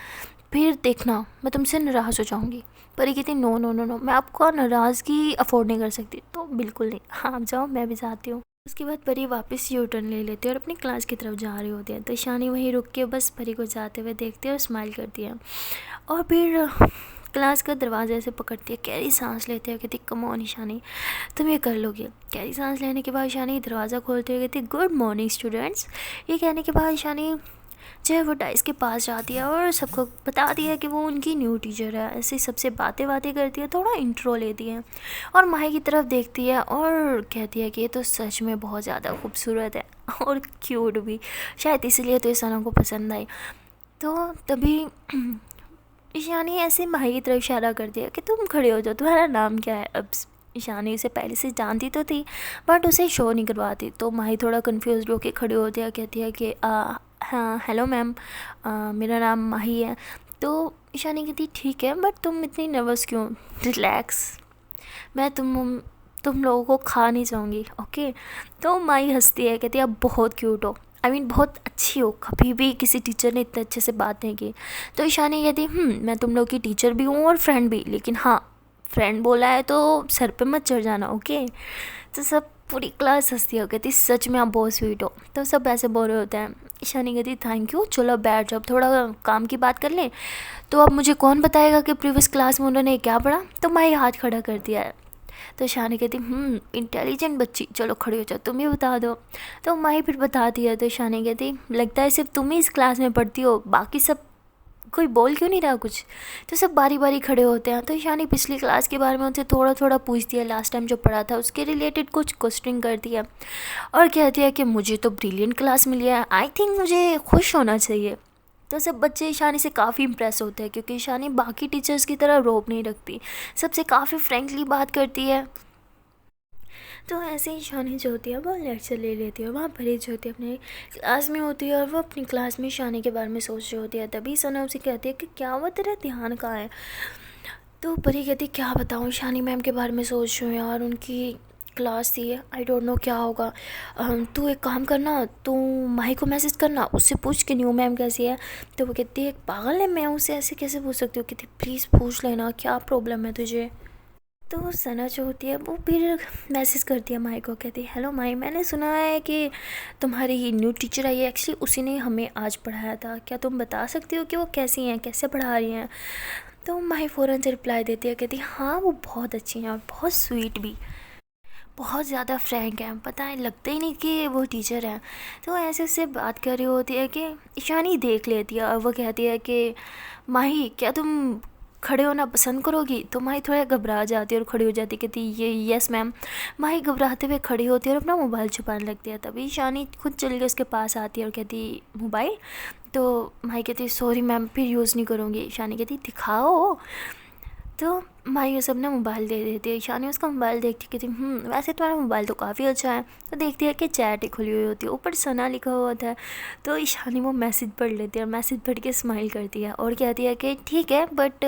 फिर देखना मैं तुमसे नाराज़ हो जाऊँगी। परी कहती नो नो नो नो, मैं आपको नाराज़गी अफोर्ड नहीं कर सकती। तो बिल्कुल नहीं, हाँ आप जाओ मैं भी जाती हूँ। उसके बाद परी वापस यू टर्न ले लेती है और अपनी क्लास की तरफ जा रही होती है। तो ईशानी वहीं रुक के बस परी को जाते हुए देखती है और स्माइल करती है, और फिर क्लास का दरवाज़ा ऐसे पकड़ती है, गहरी सांस लेती है, कहती कम ऑन ईशानी तुम ये कर लोगे। गहरी सांस लेने के बाद ईशानी दरवाज़ा खोलते हुए कहती गुड मॉर्निंग स्टूडेंट्स। ये कहने के बाद ईशानी जो है वो डाइस के पास जाती है और सबको बताती है कि वो उनकी न्यू टीचर है। ऐसे सबसे बातें करती है, थोड़ा इंट्रो लेती है और माही की तरफ देखती है और कहती है कि ये तो सच में बहुत ज़्यादा खूबसूरत है और क्यूट भी, शायद इसलिए तो इस सना को पसंद आई। तो तभी ईशानी ऐसे माही की तरफ इशारा करती है कि तुम खड़े हो जाओ, तुम्हारा नाम क्या है? अब ईशानी उसे पहले से जानती तो थी बट उसे शो नहीं करवाती। तो माही थोड़ा कंफ्यूज होकर खड़ी होती है, कहती है कि हाँ हेलो मैम, मेरा नाम माही है। तो ईशानी कहती ठीक है बट तुम इतनी नर्वस क्यों? रिलैक्स, मैं तुम लोगों को खा नहीं जाऊँगी, ओके? तो माही हंसती है, कहती है आप बहुत क्यूट हो, आई मीन बहुत अच्छी हो, कभी भी किसी टीचर ने इतने अच्छे से बात नहीं की। तो ईशानी कहती मैं तुम लोग की टीचर भी हूँ और फ्रेंड भी, लेकिन हाँ फ्रेंड बोला है तो सर पे मत चढ़ जाना, ओके? तो सब पूरी क्लास हंसती है, कहती सच में आप बहुत स्वीट हो। तो सब ऐसे बोल रहे होते हैं। ईशानी कहती थैंक यू, चलो बैठ जाओ, थोड़ा काम की बात कर लें। तो अब मुझे कौन बताएगा कि प्रीवियस क्लास में उन्होंने क्या पढ़ा? तो मैं हाथ खड़ा कर दिया है। तो ईशानी कहती इंटेलिजेंट बच्ची, चलो खड़ी हो जाओ, तुम ही बता दो। तो माही फिर बताती है। तो ईशानी कहती लगता है सिर्फ तुम ही इस क्लास में पढ़ती हो, बाकी सब कोई बोल क्यों नहीं रहा कुछ? तो सब बारी बारी खड़े होते हैं। तो ईशानी पिछली क्लास के बारे में उनसे थोड़ा थोड़ा पूछती है, लास्ट टाइम जो पढ़ा था उसके रिलेटेड कुछ क्वेश्चन करती है और कहती है कि मुझे तो ब्रिलियंट क्लास मिली है, आई थिंक मुझे खुश होना चाहिए। तो सब बच्चे ईशानी से काफ़ी इम्प्रेस होते हैं क्योंकि ईशानी बाकी टीचर्स की तरह रोब नहीं रखती, सबसे काफ़ी फ्रेंकली बात करती है। तो ऐसे ही ईशानी जो होती है वो लेक्चर ले लेती है, वहाँ परी जो होती है अपने क्लास में होती है और वो अपनी क्लास में ईशानी के बारे में सोच रही होती है। तभी सना उसे कहती है कि क्या हुआ, तेरा ध्यान कहाँ है। तो परी कहती क्या बताऊँ, ईशानी मैम के बारे में सोच रही हूँ यार, उनकी क्लास थी, आई डोंट नो क्या होगा। तू एक काम करना, तू माही को मैसेज करना, उससे पूछ के न्यू मैम कैसी है। तो वो कहती है पागल है, मैं उससे ऐसे कैसे पूछ सकती हूँ, कहती प्लीज़ पूछ लेना क्या प्रॉब्लम है तुझे। तो सना जो होती है वो फिर मैसेज करती है माई को, कहती है हेलो माई, मैंने सुना है कि तुम्हारी न्यू टीचर आई है, एक्चुअली उसी ने हमें आज पढ़ाया था, क्या तुम बता सकती हो कि वो कैसी हैं, कैसे पढ़ा रही हैं। तो माही फ़ौरन से रिप्लाई देती है, कहती हाँ वो बहुत अच्छी हैं और बहुत स्वीट भी, बहुत ज़्यादा फ्रैंक हैं, पता है लगता ही नहीं कि वो टीचर हैं। तो ऐसे उससे बात कर रही होती है कि ईशानी देख लेती है और वो कहती है कि माही क्या तुम खड़े होना पसंद करोगी। तो माही थोड़ा घबरा जाती है और खड़ी हो जाती है, कहती ये यस मैम। माही घबराते हुए खड़ी होती है और अपना मोबाइल छुपाने लगती है। तभी ईशानी खुद चल के उसके पास आती है और कहती मोबाइल। तो माही कहती सॉरी मैम फिर यूज़ नहीं करूँगी। ईशानी कहती दिखाओ। तो माही सब ना मोबाइल दे देती है। ईशानी उसका मोबाइल देखती कहती वैसे तुम्हारा मोबाइल तो काफ़ी अच्छा है। तो देखती है कि चैट ही खुली हुई होती है, ऊपर सना लिखा हुआ होता है। तो ईशानी वो मैसेज पढ़ लेती है और मैसेज पढ़ के स्माइल करती है और कहती है कि ठीक है बट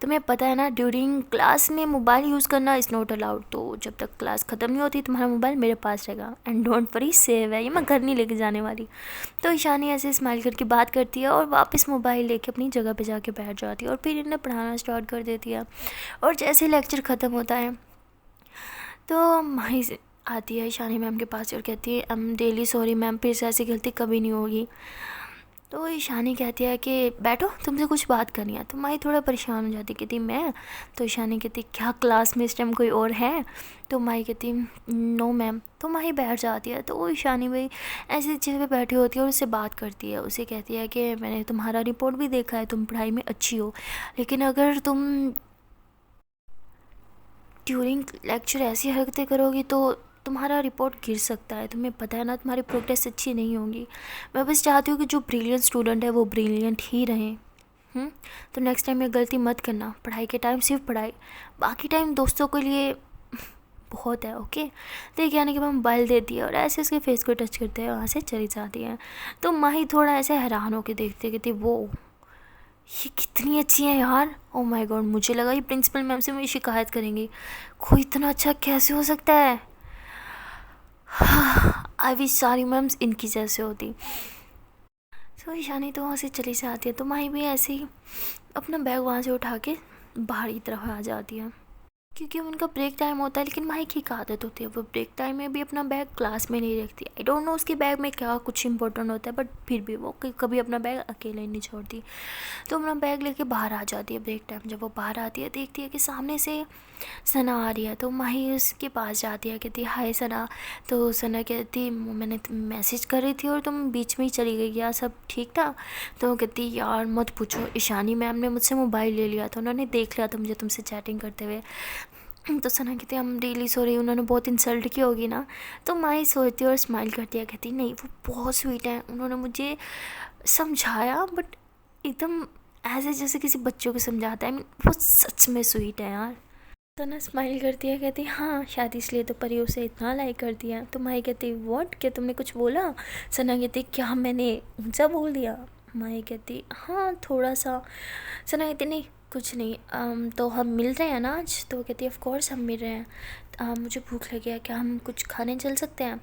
तुम्हें पता है ना ड्यूरिंग क्लास में मोबाइल यूज़ करना इज़ नॉट अलाउड। तो जब तक क्लास ख़त्म नहीं होती तुम्हारा मोबाइल मेरे पास रहेगा एंड डोंट वरी सेव है, ये मैं घर नहीं लेके जाने वाली। तो ईशानी ऐसे स्माइल करके बात करती है और वापस मोबाइल लेके अपनी जगह पे जाके बैठ जाती है और फिर इन्हें पढ़ाना स्टार्ट कर देती है। और जैसे लेक्चर ख़त्म होता है तो माही आती है ईशानी मैम के पास और कहती है I am really sorry ma'am, फिर से ऐसी गलती कभी नहीं होगी। तो ईशानी कहती है कि बैठो तुमसे कुछ बात करनी है। तो माही थोड़ा परेशान हो जाती, कहती मैं। तो ईशानी कहती क्या क्लास में इस टाइम कोई और है। तो माही कहती नो मैम। तो माही बैठ जाती है। तो वो ईशानी भाई ऐसी चीज़ पे बैठी होती है और उससे बात करती है, उसे कहती है कि मैंने तुम्हारा रिपोर्ट भी देखा है, तुम पढ़ाई में अच्छी हो, लेकिन अगर तुम ड्यूरिंग लेक्चर ऐसी हरकतें करोगी तो तुम्हारा रिपोर्ट गिर सकता है, तुम्हें पता है ना तुम्हारी प्रोग्रेस अच्छी नहीं होगी। मैं बस चाहती हूँ कि जो ब्रिलियंट स्टूडेंट है वो ब्रिलियंट ही रहें। तो नेक्स्ट टाइम ये गलती मत करना, पढ़ाई के टाइम सिर्फ पढ़ाई, बाकी टाइम दोस्तों के लिए बहुत है ओके। तो ये कहने के बाद मोबाइल देती है और ऐसे उसके फेस को टच करते हैं वहाँ से चली जाती है। तो माही थोड़ा ऐसे हैरान होकर देखते कहती वो ये कितनी अच्छी है यार, ओ माय गॉड, मुझे लगा ये प्रिंसिपल मैम से मेरी शिकायत करेंगी, कोई इतना अच्छा कैसे हो सकता है। आई विश सारी मैम्स इनकी जैसे होती। तो ईशानी तो वहाँ से चली से आती है। तो माही भी ऐसे ही अपना बैग वहाँ से उठा के बाहर की तरफ आ जाती है क्योंकि उनका ब्रेक टाइम होता है। लेकिन माही की एक आदत होती है, वो ब्रेक टाइम में भी अपना बैग क्लास में नहीं रखती। आई डोंट नो उसके बैग में क्या कुछ इंपॉर्टेंट होता है, बट फिर भी वो कभी अपना बैग अकेले नहीं छोड़ती। तो अपना बैग लेके बाहर आ जाती है ब्रेक टाइम। जब वो बाहर आती है देखती है कि सामने से सना आ रही है। तो माही उसके पास जाती है, कहती हाय सना। तो सना कहती मैंने मैसेज कर रही थी और तुम बीच में ही चली गई, क्या सब ठीक था। तो वो कहती यार मत पूछो, ईशानी मैम ने मुझसे मोबाइल ले लिया था, उन्होंने देख लिया था मुझे तुमसे चैटिंग करते हुए। तो सना कहती हम रियली सॉरी, उन्होंने बहुत इंसल्ट की होगी ना। तो माही सोचती है और स्माइल करती है, कहती नहीं वो बहुत स्वीट है, उन्होंने मुझे समझाया बट एकदम ऐसे जैसे किसी बच्चों को समझाता है, वो सच में स्वीट है यार। सना स्माइल करती है, कहती हाँ शायद इसलिए तो परी उसे इतना लाइक करती है। तो माही कहती व्हाट, क्या तुमने कुछ बोला। सना कहती क्या मैंने ऊंचा बोल दिया। माही कहती हाँ थोड़ा सा। सना कहती नहीं कुछ नहीं। तो हम मिल रहे हैं ना आज। तो कहती ऑफ कोर्स हम मिल रहे हैं, मुझे भूख लगी है, क्या हम कुछ खाने चल सकते हैं।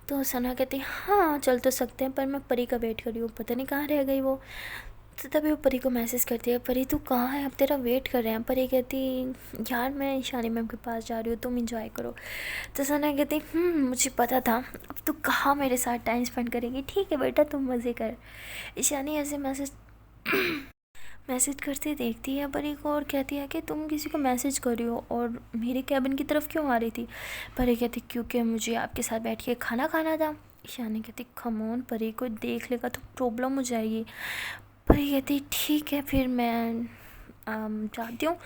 तो सना कहती हाँ चल तो सकते हैं, पर मैं परी का वेट कर रही हूँ, पता नहीं कहाँ रह गई वो। तो तभी वो परी को मैसेज करती है, परी तू कहाँ है, अब तेरा वेट कर रहे हैं। परी कहती यार मैं ईशानी मैम के पास जा रही हूँ, तुम इंजॉय करो। तो सना कहती मुझे पता था, अब तू कहाँ मेरे साथ टाइम स्पेंड करेगी, ठीक है बेटा तुम मज़े कर। ईशानी ऐसे मैसेज करते देखती है परी को और कहती है कि तुम किसी को मैसेज कर रही हो और मेरे कैबिन की तरफ क्यों आ रही थी। परी कहती क्योंकि मुझे आपके साथ बैठ के खाना खाना था। ईशानी कहती खम ऑन, परी को देख लेगा तो प्रॉब्लम हो जाएगी। परी कहती ठीक है फिर मैं जाती हूँ।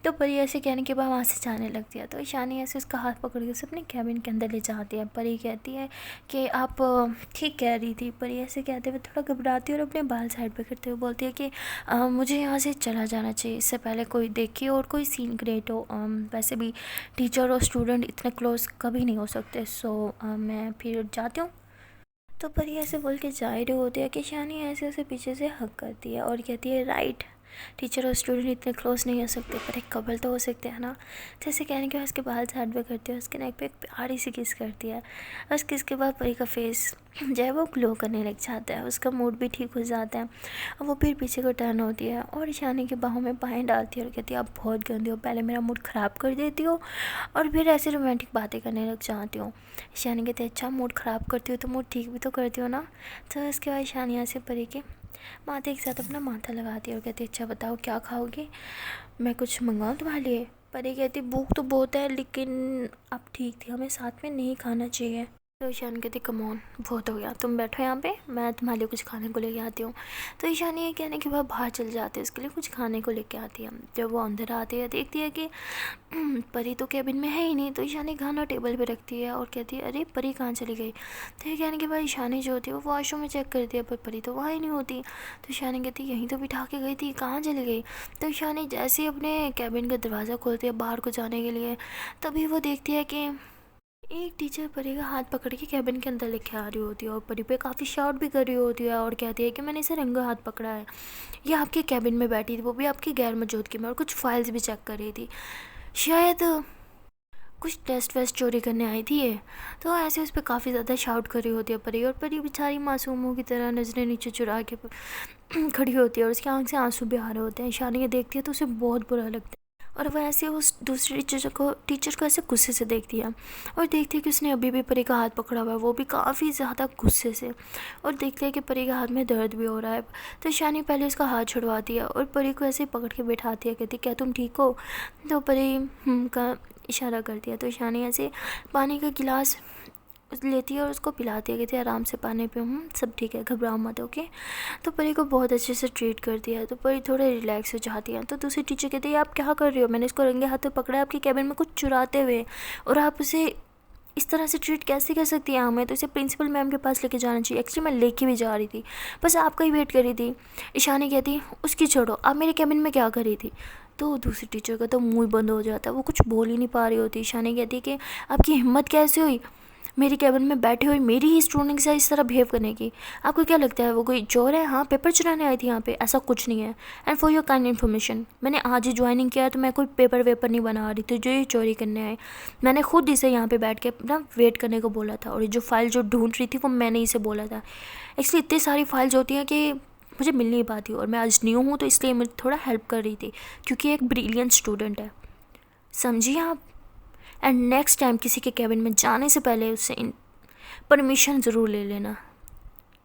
तो परी ऐसे कहने के बाद वहाँ से जाने लगती है। तो ईशानी ऐसे उसका हाथ पकड़ के उसे अपने कैबिन के अंदर ले जाती है। परी कहती है कि आप ठीक कह रही थी। परी ऐसे कहते हुए थोड़ा घबराती है और अपने बाल साइड पे करते हुए बोलती है कि मुझे यहाँ से चला जाना चाहिए, इससे पहले कोई देखे और कोई सीन क्रिएट हो। वैसे भी टीचर और स्टूडेंट इतने क्लोज कभी नहीं हो सकते, सो मैं फिर जाती हूँ। तो परी ऐसे बोल के जा ही रही होती है कि ईशानी ऐसे उसे पीछे से हक करती है और कहती है राइट, टीचर और स्टूडेंट इतने क्लोज नहीं हो सकते पर एक कपल तो हो सकते हैं ना। जैसे कहने के बाद उसके बाल साइड पे करती है, उसके नेक पे एक प्यारी सी किस करती है। बस किस के बाद परी का फेस जो है वो ग्लो करने लग जाता है, उसका मूड भी ठीक हो जाता है। और वो फिर पीछे को टर्न होती है और ईशानी के बाहों में बाहें डालती है और कहती है आप बहुत गंदी हो, पहले मेरा मूड ख़राब कर देती हो और फिर ऐसे रोमांटिक बातें करने लग जाती हो। ईशानी कहती है अच्छा मूड ख़राब करती हो तो मूड ठीक भी तो करती हो ना। तो इसके बाद ईशानी ऐसे परी के माथे एक साथ अपना माथा लगाती है और कहती है अच्छा बताओ क्या खाओगे, मैं कुछ मंगाऊँ तुम्हारे लिए। परी कहती भूख तो बहुत है लेकिन अब ठीक थी, हमें साथ में नहीं खाना चाहिए। तो ईशानी कहती कम ऑन बहुत हो गया, तुम बैठो यहाँ पे, मैं तुम्हारे लिए कुछ खाने को लेके आती हूँ। तो ईशानी ये कहने के बाद बाहर चल जाती है, उसके लिए कुछ खाने को लेके आती है। जब वो अंदर आती है देखती है कि परी तो कैबिन में है ही नहीं। तो ईशानी खाना टेबल पे रखती है और कहती है अरे परी कहाँ चली गई। तो ये कहने के बाद ईशानी जो होती है वो वॉशरूम में चेक करती है पर परी तो वहाँ ही नहीं होती। तो ईशानी कहती है यहीं तो बिठा के गई थी, कहाँ चली गई। तो ईशानी जैसे ही अपने कैबिन का दरवाज़ा खोलती है बाहर को जाने के लिए, तभी वो देखती है कि एक टीचर परी का हाथ पकड़ के कैबिन के अंदर लेके आ रही होती है और परी पे काफ़ी शाउट भी कर रही होती है और कहती है कि मैंने इसे रंगा हाथ पकड़ा है, ये आपके कैबिन में बैठी थी, वो भी आपकी गैर मौजूदगी में, और कुछ फाइल्स भी चेक कर रही थी, शायद कुछ टेस्ट वेस्ट चोरी करने आई थी ये। तो ऐसे उस पर काफ़ी ज़्यादा शाउट कर रही होती है परी, और परी बेचारी मासूमों की तरह नज़रें नीचे चुरा के खड़ी होती है और उसकी आंख से आंसू भी आ रहे होते हैं। ईशानी ये देखती है तो उसे बहुत बुरा लगता है और वह ऐसे उस दूसरे टीचर को ऐसे गुस्से से देखती है और देखती है कि उसने अभी भी परी का हाथ पकड़ा हुआ है, वो भी काफ़ी ज़्यादा गुस्से से, और देखती है कि परी के हाथ में दर्द भी हो रहा है। तो ईशानी पहले उसका हाथ छुड़वाती है और परी को ऐसे पकड़ के बैठाती है, कहती क्या तुम ठीक हो। तो परी का इशारा करती है। तो ईशानी ऐसे पानी का गिलास लेती है और उसको पिलाती है, कहती है आराम से पानी पे, सब ठीक है घबराओ मत, ओके। तो परी को बहुत अच्छे से ट्रीट करती है तो परी थोड़े रिलैक्स हो जाती है। तो दूसरी टीचर कहती है आप क्या कर रही हो, मैंने इसको रंगे हाथों पकड़ा है आपके कैबिन में कुछ चुराते हुए, और आप उसे इस तरह से ट्रीट कैसे कर सकती है, हमें तो इसे प्रिंसिपल मैम के पास लेके जाना चाहिए। एक्चुअली मैं लेके भी जा रही थी, बस आपका ही वेट कर रही थी। ईशानी कहती उसकी छोड़ो, आप मेरे कैबिन में क्या कर रही थी। तो दूसरी टीचर का तो मुँह बंद हो जाता है, वो कुछ बोल ही नहीं पा रही होती। ईशानी कहती कि आपकी हिम्मत कैसे हुई मेरी कैबिन में बैठे हुए मेरी ही स्टूडेंट से इस तरह बिहेव करने की, आपको क्या लगता है वो कोई चोर है। हाँ पेपर चुराने आई थी यहाँ पे, ऐसा कुछ नहीं है। And for your kind information, मैंने आज ही ज्वाइनिंग किया है तो मैं कोई पेपर वेपर नहीं बना रही थी जो ये चोरी करने आए। मैंने खुद इसे यहाँ पे बैठ के अपना वेट करने को बोला था, और ये जो फाइल जो ढूंढ रही थी वो मैंने इसे बोला था। एक्चुअली इतनी सारी फाइल्स होती हैं कि मुझे मिल नहीं पाती, और मैं आज न्यू हूँ तो इसलिए मुझे थोड़ा हेल्प कर रही थी क्योंकि एक ब्रिलियंट स्टूडेंट है, समझिए आप। एंड नेक्स्ट टाइम किसी के कैबिन में जाने से पहले उससे परमिशन ज़रूर ले लेना,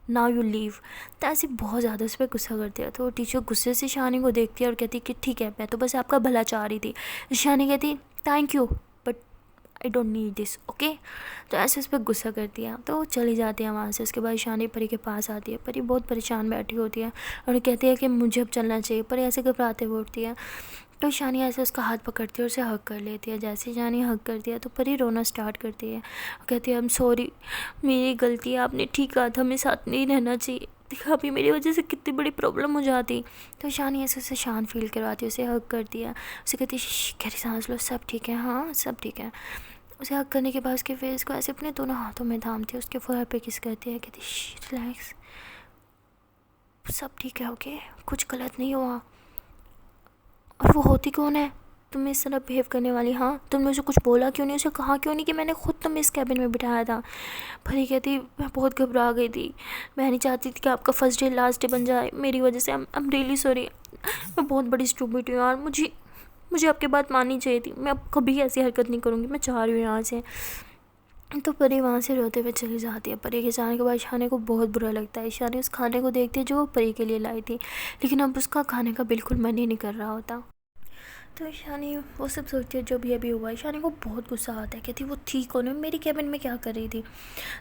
नाउ यू लीव। तो ऐसे बहुत ज़्यादा उस पर गुस्सा करती है। तो टीचर गुस्से से ईशानी को देखती है और कहती है कि ठीक है मैं तो बस आपका भला चाह रही थी। ईशानी कहती thank you but I don't need this, okay. तो ऐसे उस पर गुस्सा करती है तो चली जाती है वहाँ से। उसके बाद ईशानी परी के पास आती है, परी बहुत परेशान बैठी होती है और कहती है कि मुझे अब चलना चाहिए। परी ऐसे घबराते हुए उठती है तो ईशानी ऐसे उसका हाथ पकड़ती है और उसे हग कर लेती है। जैसे ईशानी हग करती है तो परी रोना स्टार्ट करती है, कहती है आई एम सॉरी, मेरी गलती है, आपने ठीक कहा था हमें साथ नहीं रहना चाहिए, देखा अभी मेरी वजह से कितनी बड़ी प्रॉब्लम हो जाती। तो ईशानी ऐसे उसे शांत फील करवाती है, उसे हग करती है, उसे कहती है गहरी सांस लो, सब ठीक है, हाँ सब ठीक है। उसे हग करने के बाद उसके फेस को ऐसे अपने दोनों हाथों में थामती है, उसके फोrehead पे किस करती है, कहती रिलैक्स, सब ठीक है, ओके, कुछ गलत नहीं हुआ। और वो होती कौन है तुम्हें इस तरह बिहेव करने वाली। हाँ तुमने उसे कुछ बोला क्यों नहीं, उसे कहा क्यों नहीं कि मैंने खुद तुम्हें इस कैबिन में बिठाया था। परी कहती मैं बहुत घबरा गई थी, मैं नहीं चाहती थी कि आपका फर्स्ट डे लास्ट डे बन जाए मेरी वजह से। आई एम रियली सॉरी, मैं बहुत बड़ी स्टूपिड हूँ यार, मुझे आपकी बात माननी चाहिए थी, मैं अब कभी ऐसी हरकत नहीं करूँगी, मैं चाह रही हूँ यहाँ से। तो परी वहाँ से रोते हुए चली जाती है। परी के जाने के बाद ईशानी को बहुत बुरा लगता है। ईशानी उस खाने को देखती है जो वो परी के लिए लाई थी, लेकिन अब उसका खाने का बिल्कुल मन ही नहीं कर रहा होता। तो ईशानी वो सब सोचती है जो भी अभी हुआ। ईशानी को बहुत गुस्सा आता है, कहती वो थी कौन है, मेरी कैबिन में क्या कर रही थी।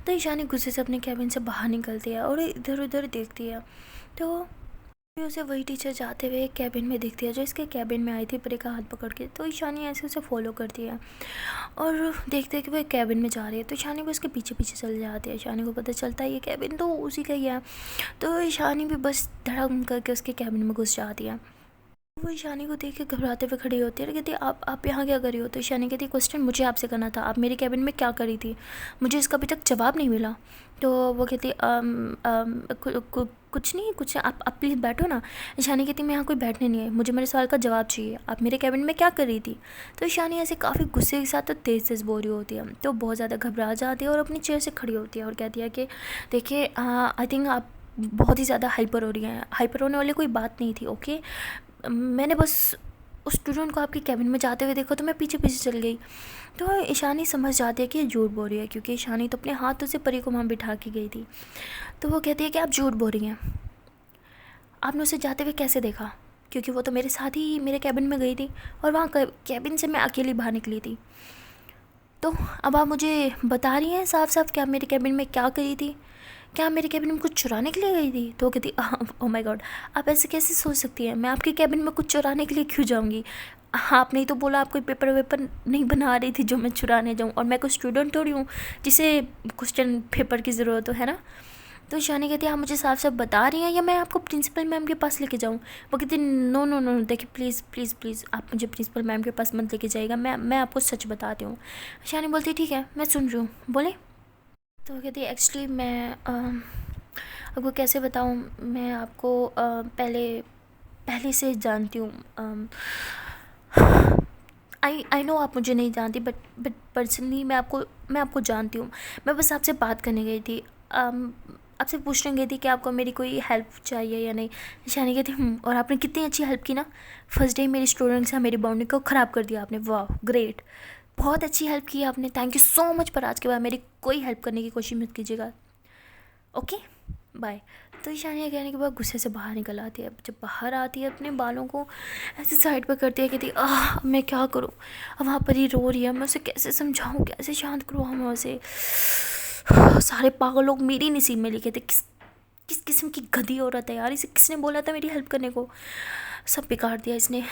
तो ईशानी गुस्से से अपने कैबिन से बाहर निकलती है और इधर उधर देखती है। तो फिर उसे वही टीचर जाते हुए कैबिन में दिखती है जो इसके कैबिन में आई थी परी का हाथ पकड़ के। तो ईशानी ऐसे उसे फॉलो करती है और देखते हैं कि वो एक कैबिन में जा रही है। तो ईशानी भी उसके पीछे पीछे चल जाती है। ईशानी को पता चलता है ये कैबिन तो उसी का ही है। तो ईशानी भी बस धड़म करके उसके कैबिन में घुस जाती है। वो ईशानी को देख के घबराते हुए खड़ी होती है और कहती है आप यहाँ क्या कर रही हो। तो ईशानी कहती है क्वेश्चन मुझे आपसे करना था, आप मेरे कैबिन में क्या कर रही थी, मुझे इसका अभी तक जवाब नहीं मिला। तो वो कहती कुछ नहीं कुछ नहीं, आप प्लीज़ बैठो ना। ईशानी कहती मैं यहाँ कोई बैठने नहीं है, मुझे मेरे सवाल का जवाब चाहिए, आप मेरे कैबिन में क्या कर रही थी। तो ईशानी ऐसे काफ़ी गुस्से के साथ तो तेज़ बोल रही होती है। तो बहुत ज़्यादा घबरा जाती है और अपनी चेयर से खड़ी होती है और कहती है कि देखिए आई थिंक आप बहुत ही ज़्यादा हाइपर हो रही हैं। हाइपर होने वाली कोई बात नहीं थी, ओके। मैंने बस उस स्टूडेंट को आपके कैबिन में जाते हुए देखा तो मैं पीछे पीछे चल गई। तो ईशानी समझ जाती है कि ये झूठ बोल रही है क्योंकि ईशानी तो अपने हाथों से परी को वहाँ बिठा के गई थी। तो वो कहती है कि आप झूठ बोल रही हैं, आपने उसे जाते हुए कैसे देखा, क्योंकि वो तो मेरे साथ ही मेरे कैबिन में गई थी और वहाँ कैबिन से मैं अकेली बाहर निकली थी। तो अब आप मुझे बता रही हैं साफ साफ कि आप मेरे कैबिन में क्या करी थी, क्या आप मेरे कैबिन में कुछ चुराने के लिए गई थी। तो वो कहती ओ माय गॉड, आप ऐसे कैसे सोच सकती हैं, मैं आपके कैबिन में कुछ चुराने के लिए क्यों जाऊँगी। आपने ही तो बोला आप कोई पेपर वेपर नहीं बना रही थी जो मैं चुराने जाऊँ, और मैं कोई स्टूडेंट थोड़ी हूँ जिसे क्वेश्चन पेपर की ज़रूरत हो, है ना। तो ईशानी कहती है आप मुझे साफ साफ बता रही हैं या मैं आपको प्रिंसिपल मैम के पास लेके जाऊँ। वो कहती नो नो नो, देखिए प्लीज़ प्लीज़ प्लीज़ आप मुझे प्रिंसिपल मैम के पास मत लेके जाइएगा, मैं आपको सच बताती हूँ। ईशानी बोलती ठीक है मैं सुन रही हूँ, बोले। तो वो कहती है एक्चुअली मैं आपको कैसे बताऊँ, मैं आपको पहले से जानती हूँ। आई नो आप मुझे नहीं जानती, बट पर्सनली मैं आपको जानती हूँ। मैं बस आपसे बात करने गई थी, आपसे पूछने गई थी कि आपको मेरी कोई हेल्प चाहिए या नहीं। ईशानी कहती और आपने कितनी अच्छी हेल्प की ना, फर्स्ट डे मेरी स्टूडेंट से मेरी बाउंडिंग को ख़राब कर दिया आपने, वाह ग्रेट, बहुत अच्छी हेल्प की आपने, थैंक यू सो मच। पर आज के बाद मेरी कोई हेल्प करने की कोशिश मत कीजिएगा, ओके बाय। तो ईशानिया कहने के बाद गुस्से से बाहर निकल आती है। जब बाहर आती है अपने बालों को ऐसे साइड पर करती है, कहती अब मैं क्या करूँ, अब वहाँ पर ही रो रही है, मैं उसे कैसे समझाऊँ, कैसे शांत करवाऊँ मैं उसे। सारे पागल लोग मेरी नसीब में लिखे थे, किस किस किस्म की गधी औरत है यार, इसे किसने बोला था मेरी हेल्प करने को, सब बिगाड़ दिया इसने।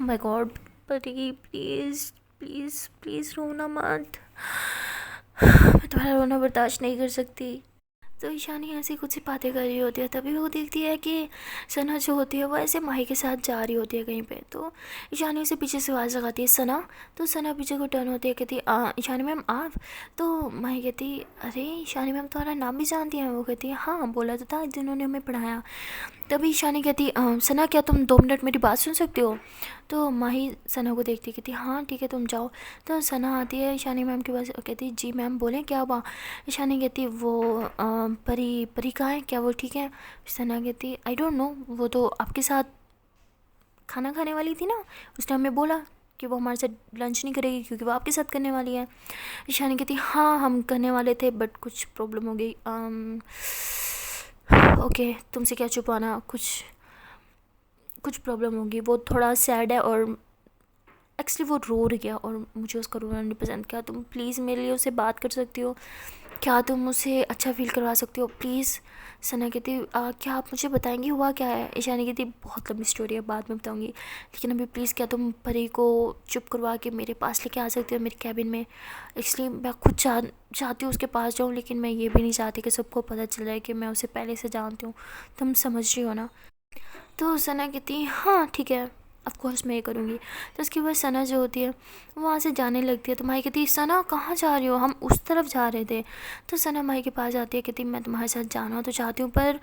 माय गॉड, परी प्लीज़ प्लीज़ प्लीज़ रोना मत, मैं तुम्हारा रोना बर्दाश्त नहीं कर सकती। तो ईशानी ऐसी कुछ सी बातें कर रही होती है, तभी वो देखती है कि सना जो होती है वो ऐसे माही के साथ जा रही होती है कहीं पे। तो ईशानी उसे पीछे से आवाज़ लगाती है सना। तो सना पीछे को टर्न होती है, कहती ईशानी मैम आप। तो माही कहती अरे ईशानी मैम तुम्हारा नाम भी जानती हैं। वो कहती है हाँ बोला तो था जिन्होंने हमें पढ़ाया। तभी ईशानी कहती सना क्या तुम 2 मिनट मेरी बात सुन सकते हो। तो माही सना को देखती कहती हाँ ठीक है तुम जाओ। तो सना आती है ईशानी मैम के पास, कहती जी मैम बोलें क्या हुआ। ईशानी कहती वो परी परी कहाँ है, क्या वो ठीक है। सना कहती आई डोंट नो, वो तो आपके साथ खाना खाने वाली थी ना, उसने हमें बोला कि वो हमारे साथ लंच नहीं करेगी क्योंकि वो आपके साथ करने वाली है। ईशानी कहती हाँ हम करने वाले थे बट कुछ प्रॉब्लम हो गई। ओके तुमसे क्या छुपाना, कुछ प्रॉब्लम होगी, वो थोड़ा सैड है और एक्चुअली वो रो रही है और मुझे उसका रोना नहीं पसंद। क्या तुम प्लीज़ मेरे लिए उससे बात कर सकती हो, क्या तुम उसे अच्छा फील करवा सकती हो प्लीज़। सना कहती क्या आप मुझे बताएंगी हुआ क्या है। ईशानी कहती बहुत लंबी स्टोरी है बाद में बताऊंगी, लेकिन अभी प्लीज़ क्या तुम परी को चुप करवा के मेरे पास लेके आ सकती हो मेरे कैबिन में। इसलिए मैं खुद चाहती हूँ उसके पास जाऊँ, लेकिन मैं ये भी नहीं चाहती कि सबको पता चल जाए कि मैं उसे पहले से जानती हूँ। तुम समझ रही हो ना। तो सना कहती हाँ ठीक है ऑफ कोर्स मैं ये करूँगी। तो उसके बाद सना जो होती है वहाँ से जाने लगती है। तो माही कहती सना कहाँ जा रही हो, हम उस तरफ जा रहे थे। तो सना माही के पास आती है, कहती मैं तुम्हारे साथ जाना तो चाहती हूँ पर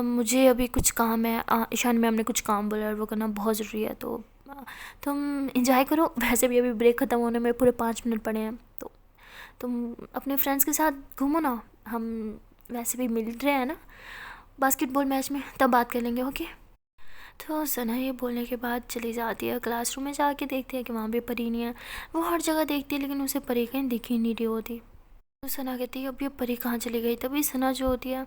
मुझे अभी कुछ काम है। ईशान मैम ने कुछ काम बोला और वो करना बहुत ज़रूरी है, तो तुम इंजॉय करो, वैसे भी अभी ब्रेक ख़त्म होने में पूरे 5 मिनट पड़े हैं, तो तुम अपने फ्रेंड्स के साथ घूमो ना, हम वैसे भी मिल रहे हैं ना बास्केटबॉल मैच में, तब बात कर लेंगे ओके। तो सना ये बोलने के बाद चली जाती है क्लासरूम में, जाके देखती है कि वहाँ भी परी नहीं है। वो हर जगह देखती है लेकिन उसे परी कहीं दिख ही नहीं रही होती। तो सना कहती है अब ये परी कहाँ चली गई। तभी सना जो होती है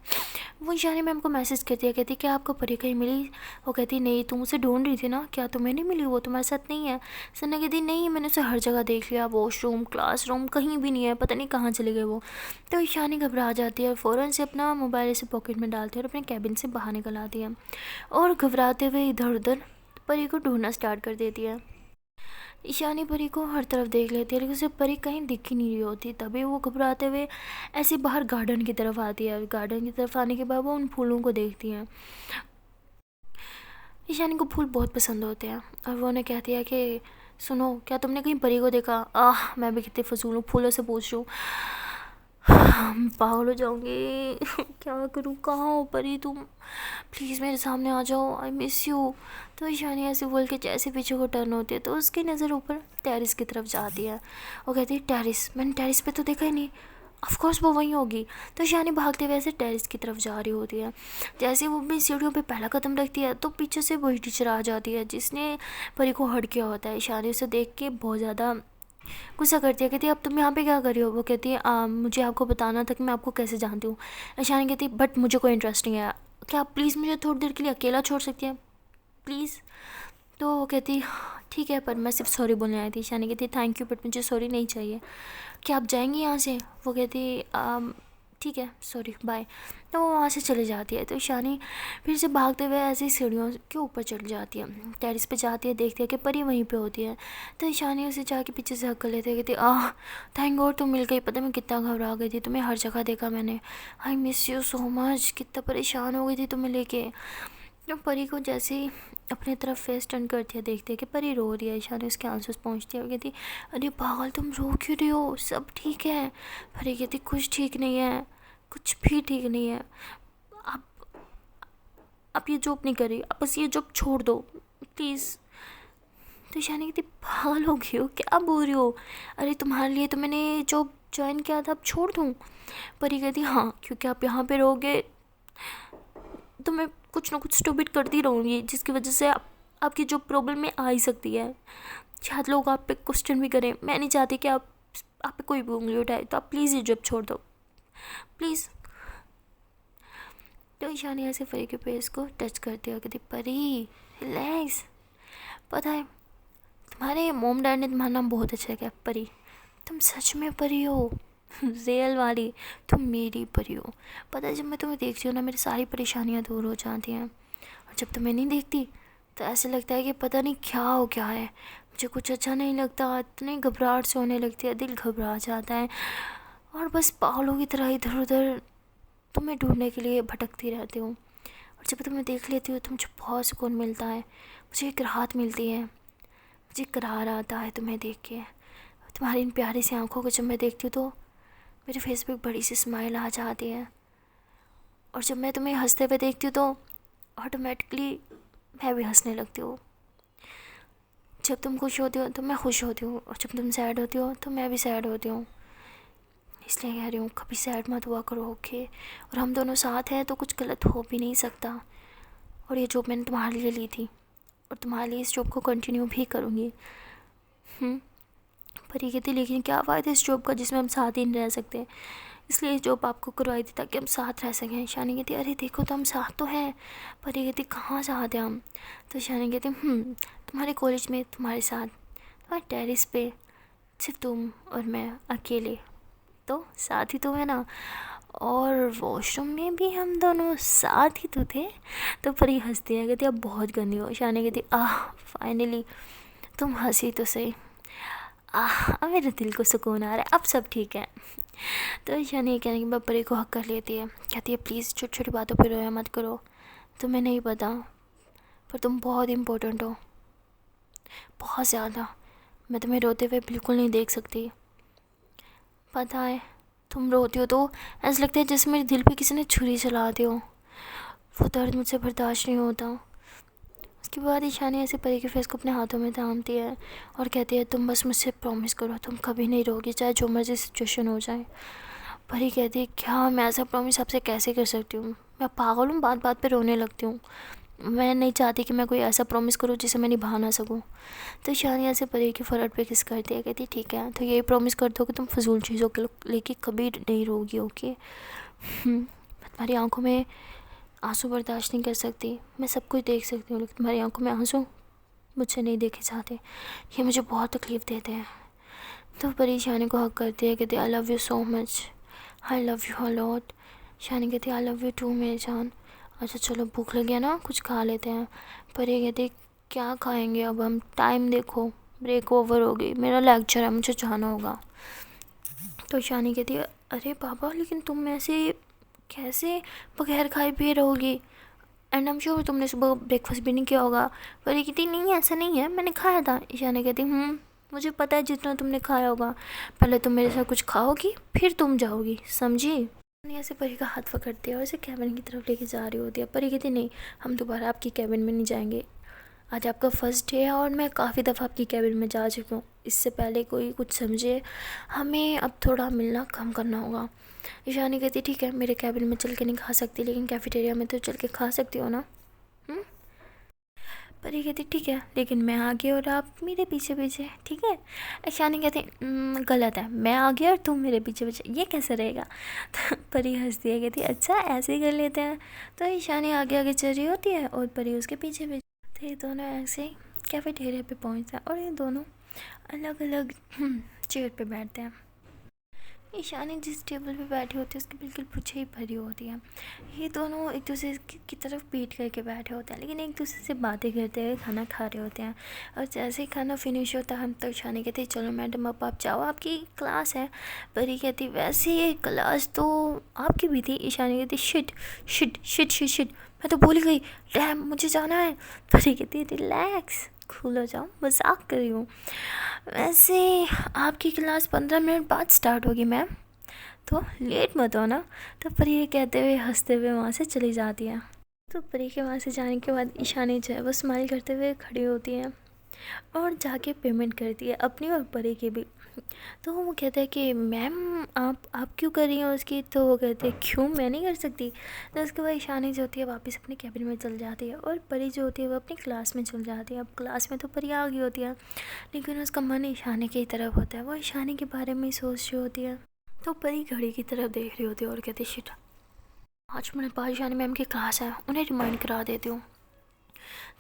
वो ईशानी मैम को मैसेज करती है, कहती है क्या आपको परी कहीं मिली। वो कहती नहीं, तुम उसे ढूंढ रही थी ना, क्या तुम्हें नहीं मिली, वो तुम्हारे साथ नहीं है। सना कहती नहीं, मैंने उसे हर जगह देख लिया, वॉशरूम क्लासरूम कहीं भी नहीं है, पता नहीं कहाँ चले गए वो। तो ईशानी घबरा जाती है और फ़ौरन से अपना मोबाइल ऐसे पॉकेट में डालती है और अपने कैबिन से बाहर निकल आती है और घबराते हुए इधर उधर परी को ढूंढना स्टार्ट कर देती है। ईशानी परी को हर तरफ देख लेती है लेकिन उसे परी कहीं दिख ही नहीं रही होती। तभी वो घबराते हुए ऐसे बाहर गार्डन की तरफ आती है। गार्डन की तरफ आने के बाद वो उन फूलों को देखती हैं। ईशानी को फूल बहुत पसंद होते हैं और वो उन्हें कहती है कि सुनो, क्या तुमने कहीं परी को देखा। मैं भी कितने फजूल हूँ, फूलों से पूछ रही हूँ। पागल हो जाऊंगी। क्या करूँ, कहाँ हो परी तुम, प्लीज़ मेरे सामने आ जाओ, आई मिस यू। तो ईशानी ऐसे बोल के जैसे पीछे को टर्न होती है तो उसकी नज़र ऊपर टेरिस की तरफ जाती है। वो कहती है टेरिस, मैंने टेरिस पे तो देखा ही नहीं, ऑफ कोर्स वो वहीं होगी। तो ईशानी भागते हुए ऐसे टेरिस की तरफ जा रही होती है। जैसे वो अपनी सीढ़ियों पे पहला कदम रखती है तो पीछे से वही टीचर आ जाती है जिसने परी को हट किया होता है। ईशानी उसे देख के बहुत ज़्यादा गुस्सा करती है, कहती है अब तुम यहाँ पे क्या कर रही हो। वो कहती है मुझे आपको बताना था कि मैं आपको कैसे जानती हूँ। ईशानी कहती है बट मुझे कोई इंटरेस्ट नहीं है, क्या आप प्लीज़ मुझे थोड़ी देर के लिए अकेला छोड़ सकती हैं प्लीज़। तो वो कहती ठीक है, पर मैं सिर्फ सॉरी बोलने आई थी। ईशानी कहती थैंक यू बट मुझे सॉरी नहीं चाहिए, क्या आप जाएंगी यहाँ से। वो कहती ठीक है सॉरी बाय। तो वो वहाँ से चली जाती है। तो ईशानी फिर से भागते हुए ऐसे ही सीढ़ियों के ऊपर चढ़ जाती है, टेरिस पे जाती है, देखती है कि परी वहीं पे होती है। तो ईशानी उसे जाके पीछे से हक कर लेती है, कहती थैंक गॉड तुम मिल गई, पता मैं कितना घबरा गई थी, तुम्हें हर जगह देखा मैंने, I miss you so much, कितना परेशान हो गई थी तुम्हें लेके। तो परी को जैसे ही अपने तरफ फेस टर्न करती है, देखते है कि परी रो रही है। ईशानी उसके आंसू पहुँचती है और कहती अरे पागल तुम रो क्यों रही हो, सब ठीक है। परी कहती कुछ ठीक नहीं है, कुछ भी ठीक नहीं है, आप ये जॉब नहीं कर रही, आप बस ये जॉब छोड़ दो प्लीज़। तो ईशानी कहती पागल हो गई हो, क्या बोल रही हो, अरे तुम्हारे लिए तो मैंने जॉब ज्वाइन किया था, अब छोड़ दूँ। परी कहती हाँ, क्योंकि आप यहाँ पे रहोगे तो मैं कुछ ना कुछ स्टूपिड करती रहूँगी जिसकी वजह से आपकी जो प्रॉब्लम में आ ही सकती है। शायद लोग आप पे क्वेश्चन भी करें, मैं नहीं चाहती कि आप पे कोई भी उंगली उठाए, तो आप प्लीज़ ये जॉब छोड़ दो प्लीज़। तो ईशानी ऐसे परी के फेस को टच करती है और कहती परी रिलैक्स, पता है तुम्हारे मोम डैड ने तुम्हारा नाम बहुत अच्छा किया परी, तुम सच में परी हो, रियल वाली, तुम मेरी परी हो। पता है जब मैं तुम्हें देखती हूँ ना मेरी सारी परेशानियाँ दूर हो जाती हैं, और जब तुम्हें नहीं देखती तो ऐसे लगता है कि पता नहीं क्या हो गया है, मुझे कुछ अच्छा नहीं लगता, इतनी घबराहट से होने लगती है, दिल घबरा जाता है और बस पागलों की तरह इधर उधर तुम्हें ढूंढने के लिए भटकती रहती हूँ। और जब तुम्हें देख लेती हूँ तो मुझे बहुत सुकून मिलता है, मुझे एक राहत मिलती है, मुझे करार आता है तुम्हें देख के। तुम्हारी इन प्यारी सी आँखों को जब मैं देखती हूँ तो मेरे फेस पे एक बड़ी सी स्माइल आ जाती है, और जब मैं तुम्हें हंसते हुए देखती हूँ तो ऑटोमेटिकली मैं भी हंसने लगती हूँ। जब तुम खुश होती हो तो मैं खुश होती हूँ, और जब तुम सैड होती हो तो मैं भी सैड होती हूँ। इसलिए कह रही हूँ कभी सैड मत हुआ करो, ओके। और हम दोनों साथ हैं तो कुछ गलत हो भी नहीं सकता। और ये जॉब मैंने तुम्हारे लिए ली थी और तुम्हारे लिए इस जॉब को कंटिन्यू भी करूँगी। पर ये कहती लेकिन क्या फ़ायदा इस जॉब का जिसमें हम साथ ही नहीं रह सकते, इसलिए जॉब आपको करवाई थी ताकि हम साथ रह सकें। शानी कहती अरे देखो तो हम साथ तो हैं। पर ये कहती कहाँ साथ हैं हम। तो शानी कहती तुम्हारे कॉलेज में तुम्हारे साथ, तुम्हारे टेरिस पे सिर्फ तुम और मैं अकेले, तो साथ ही तो है ना, और वॉशरूम में भी हम दोनों साथ ही तो थे। तो परी हंसती है, कहती अब बहुत गंदी हो। शानी कहती फाइनली तुम हंसी तो सही, मेरे दिल को सुकून आ रहा है, अब सब ठीक है। तो शानी कहने के बाद परी को हक कर लेती है, कहती है प्लीज़ छोटी छोटी बातों पर रोया मत करो, तुम्हें नहीं पता पर तुम बहुत इम्पोर्टेंट हो, बहुत ज़्यादा। मैं तुम्हें रोते हुए बिल्कुल नहीं देख सकती, पता है तुम रोती हो तो ऐसा लगता है जैसे मेरे दिल पे किसी ने छुरी चला दी हो, वो दर्द मुझसे बर्दाश्त नहीं होता। उसके बाद ईशानी ऐसे परी के फेस को अपने हाथों में थामती है और कहती है तुम बस मुझसे प्रॉमिस करो तुम कभी नहीं रोगी, चाहे जो मर्जी सिचुएशन हो जाए। परी कहती है क्या मैं ऐसा प्रॉमिस आपसे कैसे कर सकती हूँ, मैं पागल हूँ, बात बात पे रोने लगती हूँ। मैं नहीं चाहती कि मैं कोई ऐसा प्रॉमिस करूँ जिसे मैं निभा ना सकूँ। तो ईशानी ऐसे परी के फोrehead पे किस करती है, कहती ठीक है तो यही प्रॉमिस कर दो कि तुम फजूल चीज़ों के लेके कभी नहीं रोगी, ओके। मैं तुम्हारी आंखों में आंसू बर्दाश्त नहीं कर सकती, मैं सब कुछ देख सकती हूँ लेकिन तुम्हारी आंखों में आंसू मुझसे नहीं देखे जाते, ये मुझे बहुत तकलीफ़ देते हैं। तो परी ईशानी को हक करती है, कहती I love you so much, I love you a lot. Ishani कहती आई लव यू टू मेरी जान। अच्छा चलो भूख लगी है ना, कुछ खा लेते हैं। परी कहती क्या खाएंगे अब हम, टाइम देखो ब्रेक ओवर हो गई, मेरा लेक्चर है, मुझे जाना होगा। तो ईशानी कहती है अरे पापा लेकिन तुम ऐसे कैसे बगैर खाए पिए रहोगी, एंड आई एम श्योर तुमने सुबह ब्रेकफास्ट भी नहीं किया होगा। पर ये कहती नहीं ऐसा नहीं है, मैंने खाया था। ईशानी कहती मुझे पता है जितना तुमने खाया होगा, पहले तुम मेरे साथ कुछ खाओगी फिर तुम जाओगी, समझी। ईशानी ऐसे परी का हाथ पकड़ती है और ऐसे कैबिन की तरफ लेके जा रही होती है। परी कहती नहीं हम दोबारा आपकी कैबिन में नहीं जाएंगे, आज आपका फर्स्ट डे है और मैं काफ़ी दफ़ा आपकी कैबिन में जा चुकी हूँ, इससे पहले कोई कुछ समझे, हमें अब थोड़ा मिलना कम करना होगा। ईशानी कहती ठीक है मेरे कैबिन में चल के नहीं खा सकती लेकिन कैफेटेरिया में तो चल के खा सकती हो ना। पर ये कहती ठीक है लेकिन मैं आगे और आप मेरे पीछे पीछे, ठीक है। ईशानी कहती गलत है, मैं आगे और तुम मेरे पीछे पीछे, ये कैसे रहेगा। तो परी हंसती है, कहती अच्छा ऐसे ही कर लेते हैं। तो ईशानी आगे आगे चल रही होती है और परी उसके पीछे पीछे। तो ये दोनों ऐसे ही कैफेटेरिया पे पहुँचते हैं और ये दोनों अलग अलग चेयर पे बैठते हैं। ईशानी जिस टेबल पे बैठी होती है उसकी बिल्कुल पीछे ही भरी होती है। ये दोनों एक दूसरे की तरफ पीट करके बैठे होते हैं लेकिन एक दूसरे से बातें करते हुए खाना खा रहे होते हैं। और जैसे ही खाना फिनिश होता है हम तो ईशानी कहती चलो मैडम अब आप जाओ, आपकी क्लास है। परी कहती वैसे ये क्लास तो आपकी भी थी। ईशानी कहती shit shit shit shit shit, मैं तो भूल गई, डैम मुझे जाना है। परी कहती रिलैक्स कूल हो जाओ, मजाक कर रही हूँ। वैसे आपकी क्लास 15 मिनट बाद स्टार्ट होगी मैम, तो लेट मत हो ना। तो परी ये कहते हुए हंसते हुए वहाँ से चली जाती है। तो परी के वहाँ से जाने के बाद ईशानी जो है वो स्माइल करते हुए खड़ी होती है और जाके पेमेंट करती है अपनी और परी की भी। तो वो कहता है कि मैम आप क्यों कर रही हैं उसकी। तो वो कहते हैं क्यों, मैं नहीं कर सकती। तो उसके बाद ईशानी जो होती है वापस अपने कैबिन में चल जाती है और परी जो होती है वो अपनी क्लास में चल जाती है। अब क्लास में तो परी आ गई होती है लेकिन उसका मन ईशानी की तरफ होता है, वो ईशानी के बारे में ही सोच रही होती है। तो परी घड़ी की तरफ देख रही होती है और कहती शिट 5 मिनट बाद ईशानी मैम की क्लास है, उन्हें रिमाइंड करा देती हूँ।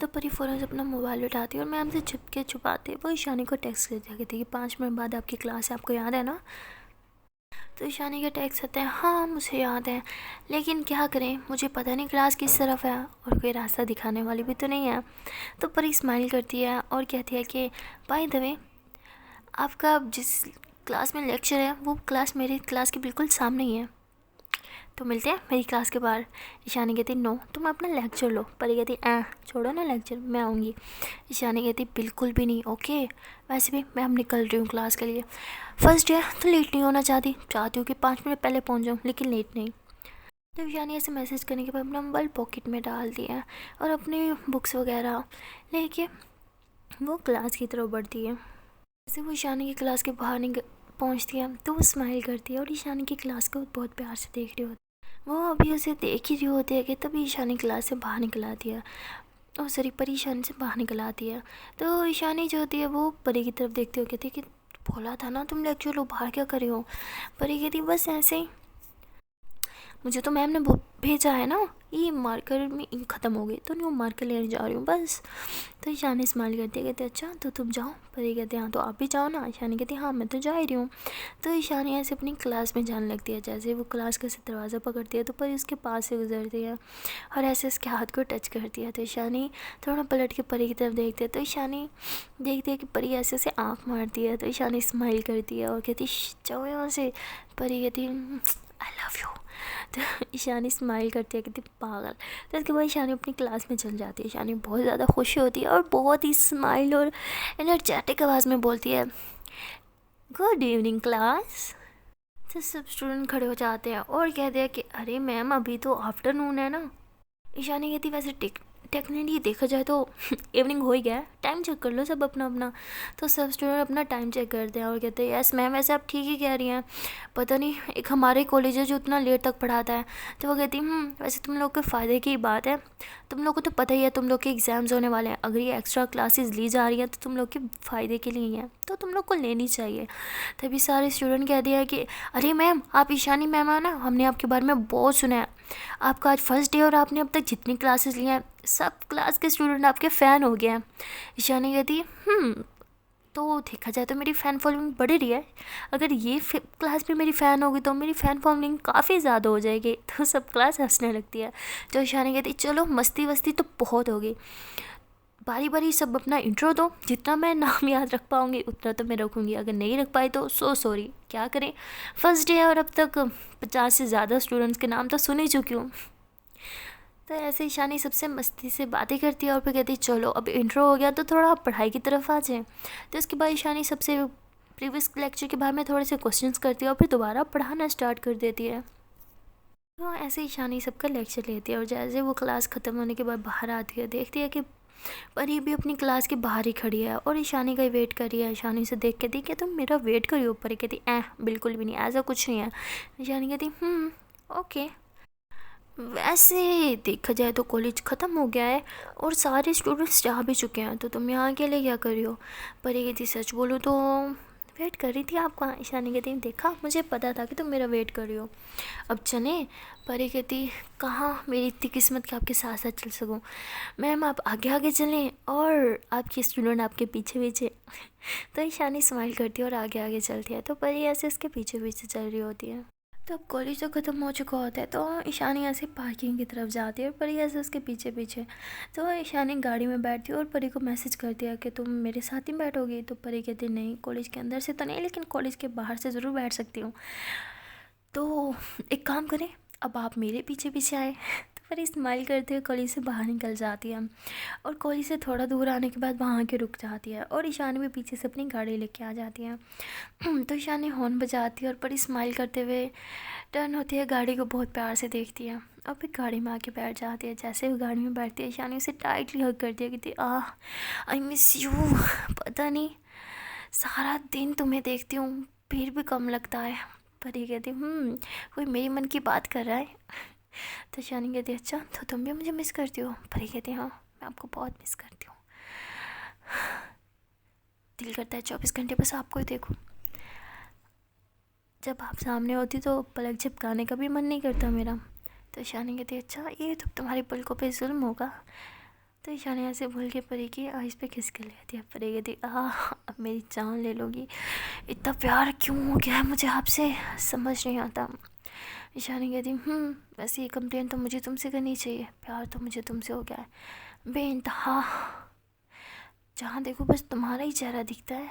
तो परी फ़ौरन से अपना मोबाइल उठाती है और मैम से छुपाते वो ईशानी को टेक्स्ट कर दिया कहती कि 5 मिनट बाद आपकी क्लास है, आपको याद है ना। तो ईशानी का टेक्स्ट आता है हाँ मुझे याद है लेकिन क्या करें, मुझे पता नहीं क्लास किस तरफ है और कोई रास्ता दिखाने वाली भी तो नहीं है। तो परी स्माइल करती है और कहती है कि बाय द वे आपका जिस क्लास में लेक्चर है वो क्लास मेरी क्लास के बिल्कुल सामने ही है, तो मिलते हैं मेरी क्लास के बाहर। ईशानी कहती नो तुम अपना लेक्चर लो। परी कहती छोड़ो ना लेक्चर, मैं आऊँगी। ईशानी कहती बिल्कुल भी नहीं, ओके वैसे भी मैं अब निकल रही हूँ क्लास के लिए, फर्स्ट डे तो लेट नहीं होना चाहती हूँ कि 5 मिनट पहले पहुँच जाऊँ लेकिन लेट नहीं। तो ईशानी ऐसे मैसेज करने के बाद अपना मोबाइल पॉकेट में डाल दिया और अपनी बुक्स वगैरह लेके वो क्लास की तरफ बढ़ती है। जैसे वो ईशानी की क्लास के बाहर पहुँचती है तो वो स्माइल करती है और ईशानी की क्लास को बहुत प्यार से देख रही होती है। वो अभी उसे देख ही रही होती है कि तभी ईशानी क्लास से बाहर निकल आती है और सॉरी परी ईशानी से बाहर निकल आती है। तो ईशानी जो होती है वो परी की तरफ देखते हुए कहती है कि बोला था ना तुम लेक्चर लो, बाहर क्या करे हो। परी कहती बस ऐसे ही, मुझे तो मैम ने भेजा है ना, ये मार्कर में इंक ख़त्म हो गई तो नहीं वो मार्कर लेने जा रही हूँ बस। तो ईशानी स्माइल करती है कहते अच्छा तो तुम जाओ। परी कहते हाँ तो आप भी जाओ ना। ईशानी कहती हाँ मैं तो जा ही रही हूँ। तो ईशानी ऐसे अपनी क्लास में जाने लगती है। जैसे वो क्लास का दरवाज़ा पकड़ती है तो परी उसके पास से गुजरती है और ऐसे उसके हाथ को टच करती है। तो ईशानी थोड़ा पलट के परी की तरफ देखती है तो ईशानी देखती है कि परी ऐसे ऐसे आँख मारती है। तो ईशानी स्माइल करती है और कहती जाओ यहाँ से। परी कहती आई लव यू। तो ईशानी स्माइल करती है कहती पागल। तो उसके बाद ईशानी अपनी क्लास में चल जाती है। ईशानी बहुत ज़्यादा खुशी होती है और बहुत ही स्माइल और एनर्जेटिक आवाज़ में बोलती है गुड इवनिंग क्लास। तो सब स्टूडेंट खड़े हो जाते हैं और कहते हैं कि अरे मैम अभी तो आफ्टरनून है ना। ईशानी कहती वैसे टेक्निकली देखा जाए तो इवनिंग हो ही गया है, टाइम चेक कर लो सब अपना अपना। तो सब स्टूडेंट अपना टाइम चेक करते हैं और कहते हैं यस मैम वैसे आप ठीक ही कह रही हैं, पता नहीं एक हमारे कॉलेज है जो उतना लेट तक पढ़ाता है। तो वो कहती वैसे तुम लोग के फ़ायदे की बात है, तुम लोग को तो पता ही है तुम लोग के एग्ज़ाम्स होने वाले हैं, अगर ये एक्स्ट्रा क्लासेस ली जा रही हैं तो तुम लोग के फ़ायदे के लिए ही है, तो तुम लोग को लेनी चाहिए। तभी सारे स्टूडेंट कह दिया कि अरे मैम आप ईशानी मैम है ना, हमने आपके बारे में बहुत सुना है, आपका आज फर्स्ट डे और आपने अब तक जितनी क्लासेस ली हैं सब क्लास के स्टूडेंट आपके फ़ैन हो गए हैं। ईशानी कहती तो देखा जाए तो मेरी फ़ैन फॉलोइंग बढ़ रही है, अगर ये क्लास में मेरी फ़ैन होगी तो मेरी फ़ैन फॉलोइंग काफ़ी ज़्यादा हो जाएगी। तो सब क्लास हंसने लगती है। तो ईशानी कहती चलो मस्ती वस्ती तो बहुत होगी, बारी बारी सब अपना इंट्रो दो, जितना मैं नाम याद रख पाऊँगी उतना तो मैं रखूँगी, अगर नहीं रख पाई तो सॉरी, क्या करें फर्स्ट डे और अब तक 50 से ज़्यादा स्टूडेंट्स के नाम तो सुन ही चुकी हूँ। तो ऐसे ईशानी सबसे मस्ती से बातें करती है और फिर कहती चलो अब इंट्रो हो गया तो थोड़ा पढ़ाई की तरफ आ जाए। तो इसके बाद ईशानी सबसे प्रीवियस लेक्चर के बारे में थोड़े से क्वेश्चंस करती है और फिर दोबारा पढ़ाना स्टार्ट कर देती है। तो ऐसे ईशानी सबका लेक्चर लेती है और जैसे वो क्लास ख़त्म होने के बाद बाहर आती है देखती है कि परी भी अपनी क्लास के बाहर ही खड़ी है और ईशानी का ही वेट कर रही है। ईशानी से देख के दी कि तुम मेरा वेट करियो, ऊपर ही कहती बिल्कुल भी नहीं, ऐसा कुछ नहीं है। ईशानी कहती ओके। वैसे देखा जाए तो कॉलेज ख़त्म हो गया है और सारे स्टूडेंट्स जा भी चुके हैं, तो तुम यहाँ के लिए क्या कर रही हो। परी कहती सच बोलो तो वेट कर रही थी आपका। ईशानी कहती देखा मुझे पता था कि तुम मेरा वेट कर रही हो, अब चले। परी कहती कहाँ, मेरी इतनी किस्मत कि आपके साथ साथ चल सकूँ। मैम आप आगे आगे चलें और आपके स्टूडेंट आपके पीछे पीछे। तो ईशानी स्माइल करती है और आगे आगे चलती है, तो परी ऐसे उसके पीछे पीछे चल रही होती है। तो अब कॉलेज तो ख़त्म हो चुका होता है, तो ईशानी ऐसे पार्किंग की तरफ जाती है और परी ऐसे उसके पीछे पीछे। तो ईशानी गाड़ी में बैठती है और परी को मैसेज कर दिया कि तुम मेरे साथ ही बैठोगी। तो परी कहती नहीं, कॉलेज के अंदर से तो नहीं लेकिन कॉलेज के बाहर से ज़रूर बैठ सकती हूँ। तो एक काम करें, अब आप मेरे पीछे पीछे आए। तो परी स्माइल करते हुए कॉलेज से बाहर निकल जाती है और कॉलेज से थोड़ा दूर आने के बाद वहाँ के रुक जाती है और ईशानी भी पीछे से अपनी गाड़ी लेके आ जाती है। तो ईशानी हॉर्न बजाती है और परी स्माइल करते हुए टर्न होती है, गाड़ी को बहुत प्यार से देखती है और फिर गाड़ी में आके बैठ जाती है। जैसे वो गाड़ी में बैठती है ईशानी उसे टाइटली हग करती है, कहती आई मिस यू, पता नहीं सारा दिन तुम्हें देखती हूँ फिर भी कम लगता है। परी कहती कोई मेरी मन की बात कर रहा है। तो ईशानी कहती अच्छा तो तुम भी मुझे मिस करती हो। परी कहती हाँ मैं आपको बहुत मिस करती हूँ, दिल करता है 24 घंटे बस आपको ही देखूँ, जब आप सामने होती तो पलक झपकाने का भी मन नहीं करता मेरा। तो ईशानी कहती अच्छा ये तो तुम्हारी पलकों पे जुल्म होगा। तो ईशानी ऐसे बोल के परी की आइज़ पे खिसक लेती है। परी कहती अब मेरी जान ले लोगी, इतना प्यार क्यों हो गया है मुझे आपसे समझ नहीं आता। ईशानी कहती वैसे ये कंप्लेन तो मुझे तुमसे करनी चाहिए, प्यार तो मुझे तुमसे हो गया है बेइंतहा, जहाँ देखो बस तुम्हारा ही चेहरा दिखता है।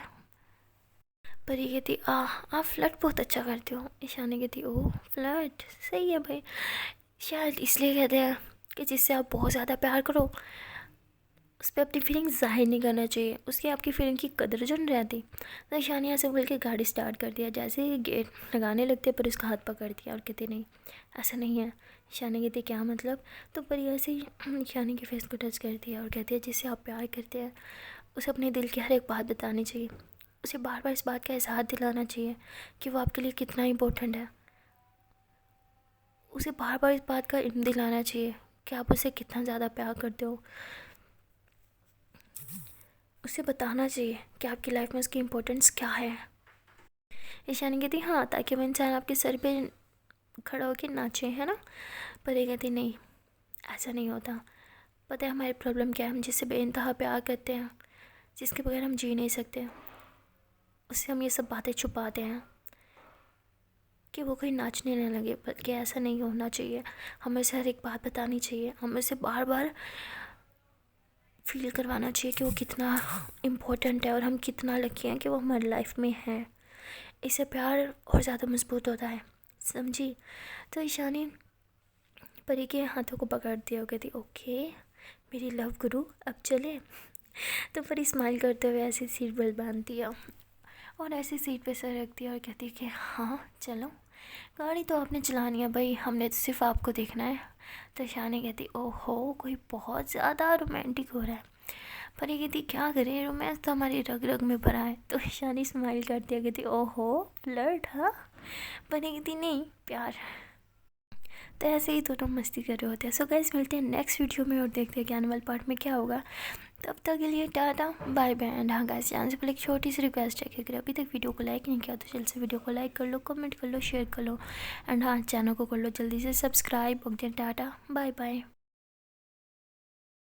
परी कहती आप फ्लर्ट बहुत अच्छा करते हो। ईशानी कहती ओह फ्लर्ट सही है भाई, शायद इसलिए कहते हैं कि जिससे आप बहुत ज़्यादा प्यार करो उस पर अपनी फीलिंग जाहिर नहीं करना चाहिए, उसकी आपकी फीलिंग की कदर जो नहीं रहती। तो ईशानी ऐसे बोल के गाड़ी स्टार्ट कर दिया, जैसे ही गेट लगाने लगते पर उसका हाथ पकड़ दिया और कहती नहीं ऐसा नहीं है। ईशानी कहती क्या मतलब। तो परी ऐसे ही ईशानी के फेस को टच करती है और कहती है जिससे आप प्यार करते हैं उसे अपने दिल की हर एक बात बतानी चाहिए, उसे बार बार इस बात का एहसास दिलाना चाहिए कि वो आपके लिए कितना इम्पोर्टेंट है, उसे बार बार इस बात का इल्म दिलाना चाहिए कि आप उसे कितना ज़्यादा प्यार करते हो, उसे बताना चाहिए कि आपकी लाइफ में उसकी इम्पोर्टेंस क्या है। ईशानी कहती हाँ ताकि वो इंसान आपके सर पे खड़ा होकर नाचे, है ना। पर ये कहती नहीं ऐसा नहीं होता, पता है हमारी प्रॉब्लम क्या है, हम जिससे बेइंतहा प्यार करते हैं, जिसके बगैर हम जी नहीं सकते, उससे हम ये सब बातें छुपाते हैं कि वो कहीं नाचने न लगे। बल्कि ऐसा नहीं होना चाहिए, हमें उसे हर एक बात बतानी चाहिए, हमें उसे बार बार फील करवाना चाहिए कि वो कितना इम्पोर्टेंट है और हम कितना लकी हैं कि वो हमारी लाइफ में है। इससे प्यार और ज़्यादा मजबूत होता है, समझी। तो ईशानी परी के हाथों को पकड़ दिया और कहती ओके मेरी लव गुरु अब चले। तो परी स्माइल करते हुए ऐसे सीट बेल्ट बांधती है और ऐसे सीट पे सर रखती है और कहती है कि हाँ चलो, गाड़ी तो आपने चलानी है भाई, हमने तो सिर्फ आपको देखना है, तो शानी कहती ओहो कोई बहुत ज़्यादा रोमांटिक हो रहा है। परी कहती क्या करें, रोमांस तो हमारी रग रग में भरा है। तो शानी स्माइल करती है, कहती ओहो फ्लर्ट, हाँ। परी कहती नहीं, प्यार। तो ऐसे ही दोनों मस्ती कर रहे होते हैं। सो गाइस मिलते हैं नेक्स्ट वीडियो में और देखते हैं कि आने वाले पार्ट में क्या होगा। तब तक के लिए टाटा बाय बाय। एंड हाँ गाइस, चैनल से पहले एक छोटी सी रिक्वेस्ट है कि अगर अभी तक वीडियो को लाइक नहीं किया तो जल्दी से वीडियो को लाइक कर लो, कमेंट कर लो, शेयर कर लो। एंड हाँ, चैनल को कर लो जल्दी से subscribe. Okay tata bye bye.